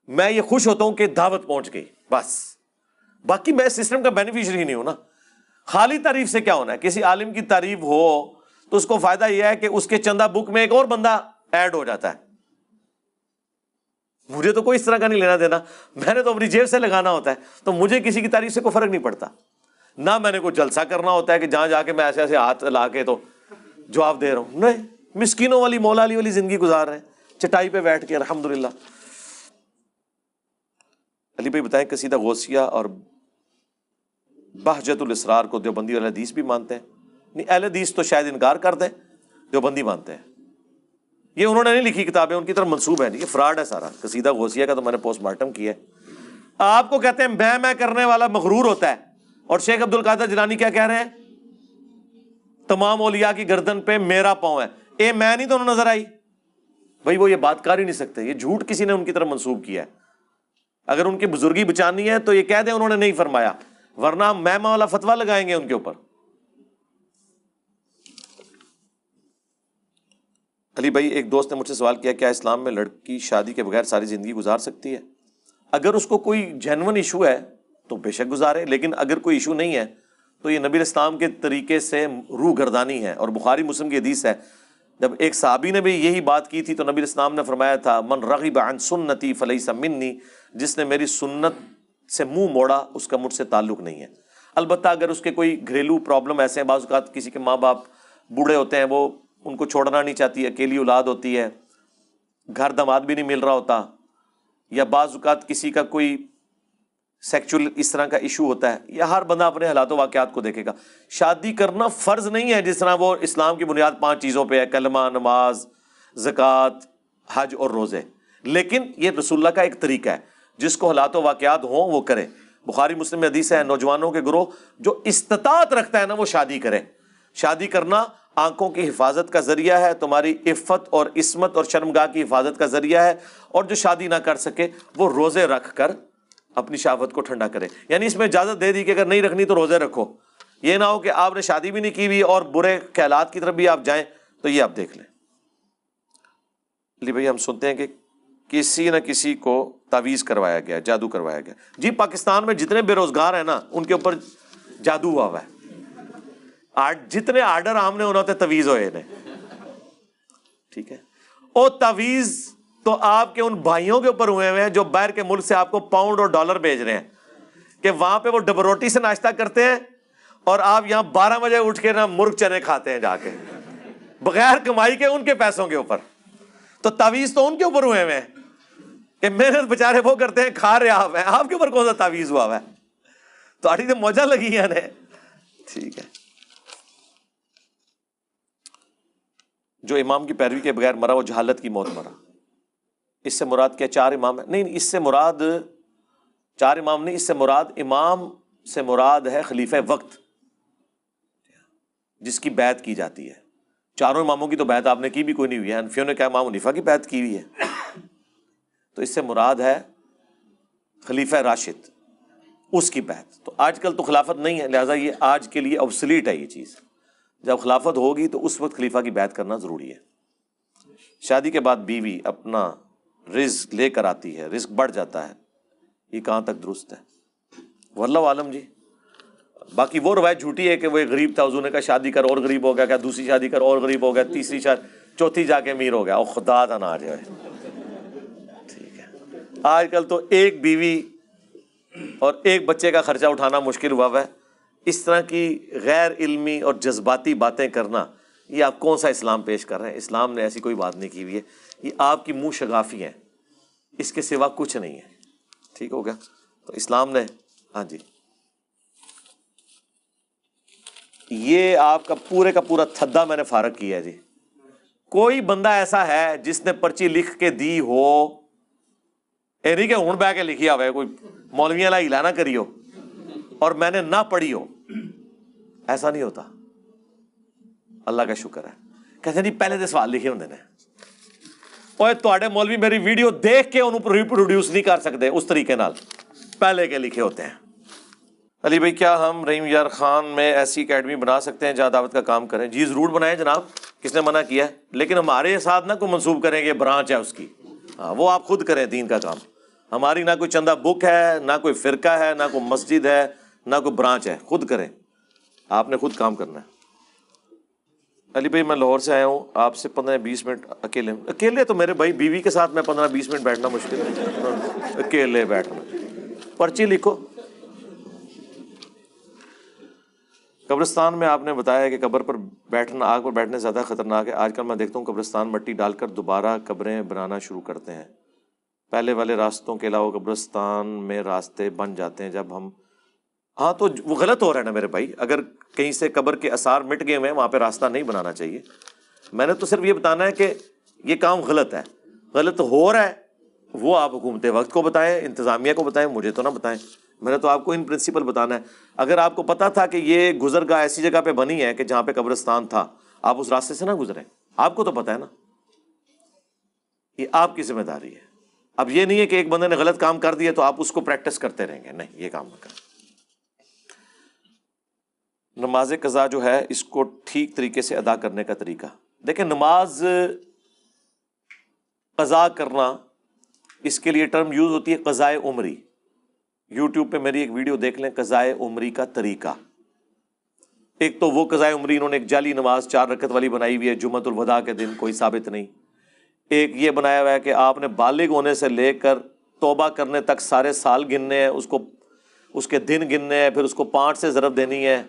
میں یہ خوش ہوتا ہوں کہ دعوت پہنچ گئی بس, باقی میں سسٹم کا بینیفیشری ہی نہیں ہوں نا. خالی تعریف سے کیا ہونا ہے؟ کسی عالم کی تعریف ہو تو اس کو فائدہ یہ ہے کہ اس کے چندہ بک میں ایک اور بندہ ایڈ ہو جاتا ہے. مجھے تو کوئی اس طرح کا نہیں لینا دینا, میں نے تو اپنی جیب سے لگانا ہوتا ہے, تو مجھے کسی کی تعریف سے کوئی فرق نہیں پڑتا. نہ میں نے کوئی جلسہ کرنا ہوتا ہے کہ جہاں جا کے میں ایسے ایسے ہاتھ لا کے تو جواب دے رہا ہوں. نہیں, مسکینوں والی مولا علی والی زندگی گزار رہے ہیں چٹائی پہ بیٹھ کے الحمدللہ. علی بھائی بتائیں قصیدہ غوثیہ اور بہجت الاسرار کو دیوبندی اہل حدیث بھی مانتے ہیں؟ نہیں, اہل حدیث تو شاید انکار کر دیں, دیوبندی مانتے ہیں. یہ انہوں نے نہیں لکھی کتابیں, ان کی طرف منسوب ہے, نہیں, یہ فراڈ ہے سارا. قصیدہ غوثیہ کا تو میں نے پوسٹ مارٹم کیا ہے. آپ کو کہتے ہیں میں کرنے والا مغرور ہوتا ہے, اور شیخ عبد القادر جیلانی کیا کہہ رہے ہیں؟ تمام اولیاء کی گردن پہ میرا پاؤں ہے. اے میں نہیں تو انہوں نظر آئی بھائی, وہ یہ بات کر ہی نہیں سکتے, یہ جھوٹ کسی نے ان کی طرف منسوب کیا ہے. اگر ان کی بزرگی بچانی ہے تو یہ کہہ دیں انہوں نے نہیں فرمایا, ورنہ میں والا فتویٰ لگائیں گے ان کے اوپر. علی بھائی ایک دوست نے مجھ سے سوال کیا, کیا اسلام میں لڑکی شادی کے بغیر ساری زندگی گزار سکتی ہے؟ اگر اس کو کوئی جینون ایشو ہے تو بے شک گزارے, لیکن اگر کوئی ایشو نہیں ہے تو یہ نبی اسلام کے طریقے سے روح گردانی ہے. اور بخاری مسلم کی حدیث ہے, جب ایک صحابی نے بھی یہی بات کی تھی تو نبی اسلام نے فرمایا تھا, من رغب عن سنتی فلیس منی, جس نے میری سنت سے منہ موڑا اس کا مجھ سے تعلق نہیں ہے. البتہ اگر اس کے کوئی گھریلو پرابلم ایسے ہیں, بعض اوقات کسی کے ماں باپ بوڑھے ہوتے ہیں, وہ ان کو چھوڑنا نہیں چاہتی, اکیلی اولاد ہوتی ہے, گھر داماد بھی نہیں مل رہا ہوتا, یا بعض اوقات کسی کا کوئی سیکچول اس طرح کا ایشو ہوتا ہے, یا ہر بندہ اپنے حالات و واقعات کو دیکھے گا. شادی کرنا فرض نہیں ہے جس طرح وہ اسلام کی بنیاد 5 چیزوں پہ ہے, کلمہ, نماز, زکوٰۃ, حج اور روزے. لیکن یہ رسول اللہ کا ایک طریقہ ہے, جس کو حالات و واقعات ہوں وہ کرے. بخاری مسلم میں حدیث ہے, نوجوانوں کے گروہ جو استطاعت رکھتا ہے نا وہ شادی کرے. شادی کرنا آنکھوں کی حفاظت کا ذریعہ ہے, تمہاری عفت اور عصمت اور شرمگاہ کی حفاظت کا ذریعہ ہے. اور جو شادی نہ کر سکے وہ روزے رکھ کر اپنی شہوت کو ٹھنڈا کرے. یعنی اس میں اجازت دے دی کہ اگر نہیں رکھنی تو روزے رکھو. یہ نہ ہو کہ آپ نے شادی بھی نہیں کی ہوئی اور برے خیالات کی طرف بھی آپ جائیں, تو یہ آپ دیکھ لیں. علی بھائی ہم سنتے ہیں کہ کسی نہ کسی کو تعویذ کروایا گیا, جادو کروایا گیا. جی پاکستان میں جتنے بے روزگار ہیں نا ان کے اوپر جادو ہوا ہوا ہے. جتنے آرڈر آمنے ہونا ہوتے تعویذ ہوئے نے, ٹھیک ہے. او تعویذ تو آپ کے ان بھائیوں کے اوپر ہوئے ہیں جو باہر کے ملک سے آپ کو پاؤنڈ اور ڈالر بھیج رہے ہیں, کہ وہاں پہ وہ ڈبل روٹی سے ناشتہ کرتے ہیں اور آپ یہاں 12 بجے اٹھ کے نا مرغ چنے کھاتے ہیں جا کے بغیر کمائی کے, ان کے پیسوں کے اوپر. تو تعویذ تو ان کے اوپر ہوئے ہیں کہ محنت بیچارے وہ کرتے ہیں, کھا رہے آپ کے اوپر کون سا تعویذ ہوا ہے؟ تو آٹھی سے موجہ لگی ہے نے, ٹھیک ہے. جو امام کی پیروی کے بغیر مرا وہ جہالت کی موت مرا. اس سے مراد کیا 4 امام ہے؟ نہیں, اس سے مراد 4 امام نہیں, اس سے مراد امام سے مراد ہے خلیفہ وقت جس کی بیعت کی جاتی ہے. 4 اماموں کی تو بیعت آپ نے کی بھی کوئی نہیں ہوئی ہے. حنفیوں نے کہا امام حنیفہ کی بیعت کی ہوئی ہے. تو اس سے مراد ہے خلیفہ راشد, اس کی بیعت. تو آج کل تو خلافت نہیں ہے, لہٰذا یہ آج کے لیے obsolete ہے یہ چیز. جب خلافت ہوگی تو اس وقت خلیفہ کی بیعت کرنا ضروری ہے. شادی کے بعد بیوی اپنا رزق لے کر آتی ہے, رزق بڑھ جاتا ہے, یہ کہاں تک درست ہے؟ واللہ عالم جی. باقی وہ روایت جھوٹی ہے کہ وہ ایک غریب تھا, حضور نے کہا شادی کر اور غریب ہو گیا, کیا دوسری شادی کر اور غریب ہو گیا, تیسری چوتھی جا کے امیر ہو گیا. اور خدا تھا نہ آ جائے, ٹھیک ہے. آج کل تو ایک بیوی اور ایک بچے کا خرچہ اٹھانا مشکل ہوا ہے. اس طرح کی غیر علمی اور جذباتی باتیں کرنا, یہ آپ کون سا اسلام پیش کر رہے ہیں؟ اسلام نے ایسی کوئی بات نہیں کی ہوئی ہے, یہ آپ کی منہ شگافی ہیں, اس کے سوا کچھ نہیں ہے. ٹھیک ہو گیا. تو اسلام نے, ہاں جی, یہ آپ کا پورا تھدا میں نے فارغ کیا ہے جی. کوئی بندہ ایسا ہے جس نے پرچی لکھ کے دی ہو, اے نہیں کہ ہوں بہ کے لکھی ہوئے کوئی مولویاں لا ہلا نہ کری ہو اور میں نے نہ پڑھی ہو, ایسا نہیں ہوتا. اللہ کا شکر ہے. کہتے ہیں جی پہلے دے سوال لکھے ہوندے نے, اوے تواڈے مولوی میری ویڈیو دیکھ کے انہوں ریپروڈیوس نہیں کر سکتے اس طریقے نال، پہلے کے لکھے ہوتے ہیں۔ علی بھائی کیا ہم رحیم یار خان میں ایسی اکیڈمی بنا سکتے ہیں جہاں دعوت کا کام کریں؟ جی ضرور بنائیں جناب، کس نے منع کیا ہے؟ لیکن ہمارے ساتھ نہ کوئی منسوب کریں کہ برانچ ہے اس کی، ہاں وہ آپ خود کریں دین کا کام۔ ہماری نہ کوئی چندہ بک ہے، نہ کوئی فرقہ ہے، نہ کوئی مسجد ہے، نہ کوئی برانچ ہے، خود کریں، آپ نے خود کام کرنا ہے۔ علی بھائی میں لاہور سے آیا ہوں، آپ سے 15-20 منٹ اکیلے تو میرے بھائی بیوی کے ساتھ میں 15-20 منٹ بیٹھنا مشکل ہے، اکیلے بیٹھنا۔ پرچی لکھو۔ قبرستان میں آپ نے بتایا کہ قبر پر بیٹھنا آگ پر بیٹھنے سے زیادہ خطرناک ہے۔ آج کل میں دیکھتا ہوں قبرستان مٹی ڈال کر دوبارہ قبریں بنانا شروع کرتے ہیں، پہلے والے راستوں کے علاوہ قبرستان میں راستے بن جاتے ہیں جب ہم، ہاں تو وہ غلط ہو رہا ہے نا میرے بھائی، اگر کہیں سے قبر کے آثار مٹ گئے ہوئے ہیں وہاں پہ راستہ نہیں بنانا چاہیے۔ میں نے تو صرف یہ بتانا ہے کہ یہ کام غلط ہے، غلط ہو رہا ہے، وہ آپ حکومت وقت کو بتائیں، انتظامیہ کو بتائیں، مجھے تو نہ بتائیں۔ میں نے تو آپ کو ان پرنسپل بتانا ہے۔ اگر آپ کو پتا تھا کہ یہ گزرگاہ ایسی جگہ پہ بنی ہے کہ جہاں پہ قبرستان تھا، آپ اس راستے سے نہ گزریں، آپ کو تو پتا ہے نا، یہ آپ کی ذمہ داری ہے۔ اب یہ نہیں ہے کہ ایک بندے نے غلط کام کر دیا تو آپ اس کو پریکٹس کرتے رہیں گے، نہیں، یہ کام نہ کریں۔ نماز قضا جو ہے اس کو ٹھیک طریقے سے ادا کرنے کا طریقہ دیکھیں۔ نماز قضا کرنا، اس کے لیے ٹرم یوز ہوتی ہے قضائے عمری۔ یوٹیوب پہ میری ایک ویڈیو دیکھ لیں، قضائے عمری کا طریقہ۔ ایک تو وہ قضائے عمری انہوں نے ایک جعلی نماز 4 رکعت والی بنائی ہوئی ہے جمعۃ الوداع کے دن، کوئی ثابت نہیں۔ ایک یہ بنایا ہوا ہے کہ آپ نے بالغ ہونے سے لے کر توبہ کرنے تک سارے سال گننے ہیں، اس کے دن گننے ہیں، پھر اس کو 5 سے ضرب دینی ہے۔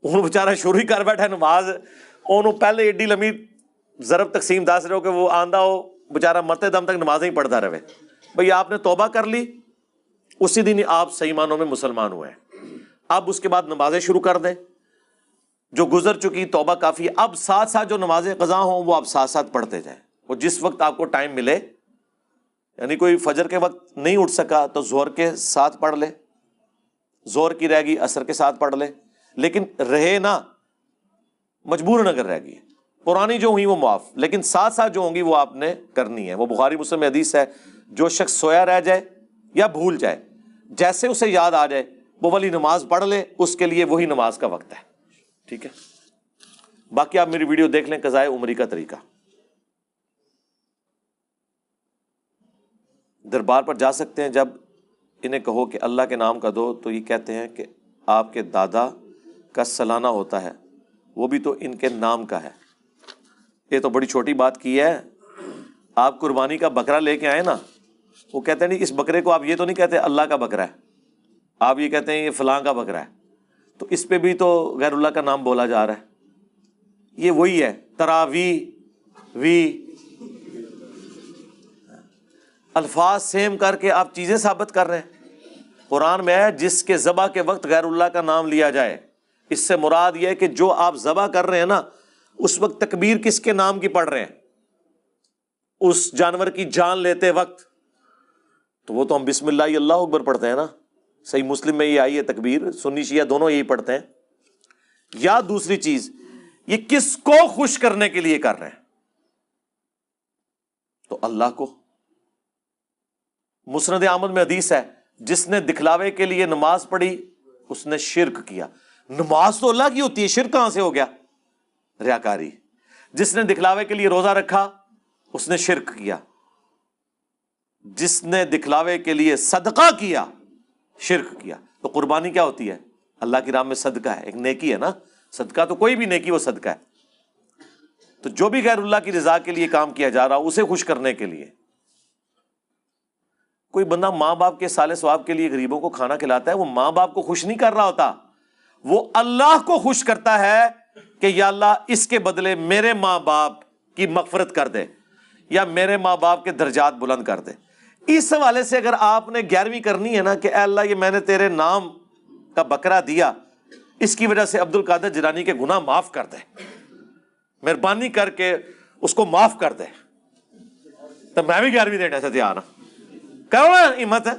انہوں بیچارہ شروع ہی کر بیٹھا نماز، انہوں پہلے ایڈی لمبی ضرب تقسیم دس رہے ہو کہ وہ آندہ ہو بیچارہ مرتے دم تک نمازیں ہی پڑھتا رہے۔ بھئی آپ نے توبہ کر لی، اسی دن ہی آپ صحیح معنوں میں مسلمان ہوئے ہیں۔ اب اس کے بعد نمازیں شروع کر دیں، جو گزر چکی توبہ کافی ہے۔ اب ساتھ ساتھ جو نمازیں قضا ہوں وہ آپ ساتھ ساتھ پڑھتے جائیں، وہ جس وقت آپ کو ٹائم ملے، یعنی کوئی فجر کے وقت نہیں اٹھ سکا تو ظہر کے ساتھ پڑھ لے، ظہر کی رہ گئی عصر کے ساتھ پڑھ لے، لیکن رہے نا مجبور اگر رہ گئی، پرانی جو ہوئی وہ معاف، لیکن ساتھ ساتھ جو ہوں گی وہ آپ نے کرنی ہے۔ وہ بخاری مسلم میں حدیث ہے، جو شخص سویا رہ جائے یا بھول جائے، جیسے اسے یاد آ جائے وہ والی نماز پڑھ لے، اس کے لیے وہی نماز کا وقت ہے، ٹھیک ہے۔ باقی آپ میری ویڈیو دیکھ لیں قضائے عمری کا طریقہ۔ دربار پر جا سکتے ہیں جب انہیں کہو کہ اللہ کے نام کا دو تو یہ کہتے ہیں کہ آپ کے دادا کا سالانہ ہوتا ہے، وہ بھی تو ان کے نام کا ہے۔ یہ تو بڑی چھوٹی بات کی ہے، آپ قربانی کا بکرا لے کے آئے نا، وہ کہتے ہیں نہیں اس بکرے کو آپ یہ تو نہیں کہتے اللہ کا بکرا ہے، آپ یہ کہتے ہیں یہ فلاں کا بکرا ہے، تو اس پہ بھی تو غیر اللہ کا نام بولا جا رہا ہے۔ یہ وہی ہے تراوی وی، الفاظ سیم کر کے آپ چیزیں ثابت کر رہے ہیں۔ قرآن میں ہے جس کے ذبح کے وقت غیر اللہ کا نام لیا جائے، اس سے مراد یہ ہے کہ جو آپ ذبح کر رہے ہیں نا اس وقت تکبیر کس کے نام کی پڑھ رہے ہیں؟ اس جانور کی جان لیتے وقت تو وہ تو ہم بسم اللہ اللہ اکبر پڑھتے ہیں نا، صحیح مسلم میں یہ آئی ہے تکبیر، سنی شیعہ دونوں یہی پڑھتے ہیں۔ یا دوسری چیز، یہ کس کو خوش کرنے کے لیے کر رہے ہیں؟ تو اللہ کو۔ مسند احمد میں حدیث ہے جس نے دکھلاوے کے لیے نماز پڑھی اس نے شرک کیا۔ نماز تو اللہ کی ہوتی ہے، شرک کہاں سے ہو گیا؟ ریاکاری۔ جس نے دکھلاوے کے لیے روزہ رکھا اس نے شرک کیا۔ جس نے دکھلاوے کے لیے صدقہ کیا شرک کیا۔ تو قربانی کیا ہوتی ہے؟ اللہ کی راہ میں صدقہ ہے، ایک نیکی ہے نا، صدقہ تو کوئی بھی نیکی وہ صدقہ ہے۔ تو جو بھی غیر اللہ کی رضا کے لیے کام کیا جا رہا اسے خوش کرنے کے لیے، کوئی بندہ ماں باپ کے صالح ثواب کے لیے غریبوں کو کھانا کھلاتا ہے، وہ ماں باپ کو خوش نہیں کر رہا ہوتا، وہ اللہ کو خوش کرتا ہے کہ یا اللہ اس کے بدلے میرے ماں باپ کی مغفرت کر دے یا میرے ماں باپ کے درجات بلند کر دے۔ اس حوالے سے اگر آپ نے 11ویں کرنی ہے نا کہ اے اللہ یہ میں نے تیرے نام کا بکرا دیا، اس کی وجہ سے عبد القادر جیلانی کے گناہ معاف کر دے، مہربانی کر کے اس کو معاف کر دے، تو میں بھی 11ویں دینے سے تیار ہوں۔ کرو نا ہمت ہے۔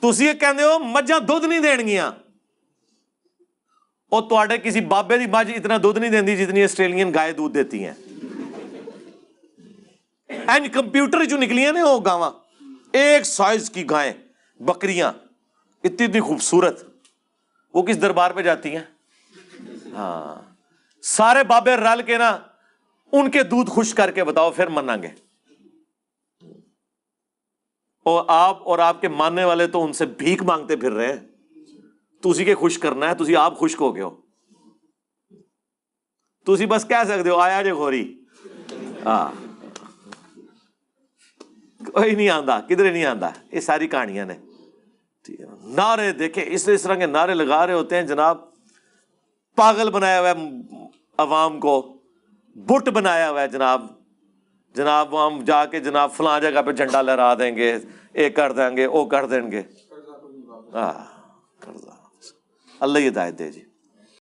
تسی یہ کہندے ہو مجھاں دودھ نہیں دین گیاں، اور تواڈے کسی بابے دی مجھ اتنا دودھ نہیں دیندی جتنی آسٹریلین گائے دودھ دیتی ہیں۔ این کمپیوٹر جو نکلی ہیں نا وہ گاواں، ایک سائز کی گائیں، بکریاں اتنی اتنی خوبصورت، وہ کس دربار پہ جاتی ہیں؟ ہاں، سارے بابے رل کے نا ان کے دودھ خوش کر کے بتاؤ پھر منیں گے، اور آپ کے ماننے والے تو ان سے بھیک مانگتے پھر رہے ہیں، تسی کے خوش کرنا ہے، تسی آپ خشک ہو گئے ہو، تسی بس کہہ سکتے ہو آیا جے گوری، ہاں کوئی نہیں آندا، کدھر نہیں آندا، یہ ساری کہانیاں نے۔ نعرے دیکھیں اس طرح کے نعرے لگا رہے ہوتے ہیں جناب، پاگل بنایا ہوا ہے عوام کو، بت بنایا ہوا ہے جناب ہم جا کے جناب فلاں جگہ پہ جھنڈا لہرا دیں گے، یہ کر دیں گے، وہ کر دیں گے، ہاں، اللہ ہدایت دے جی۔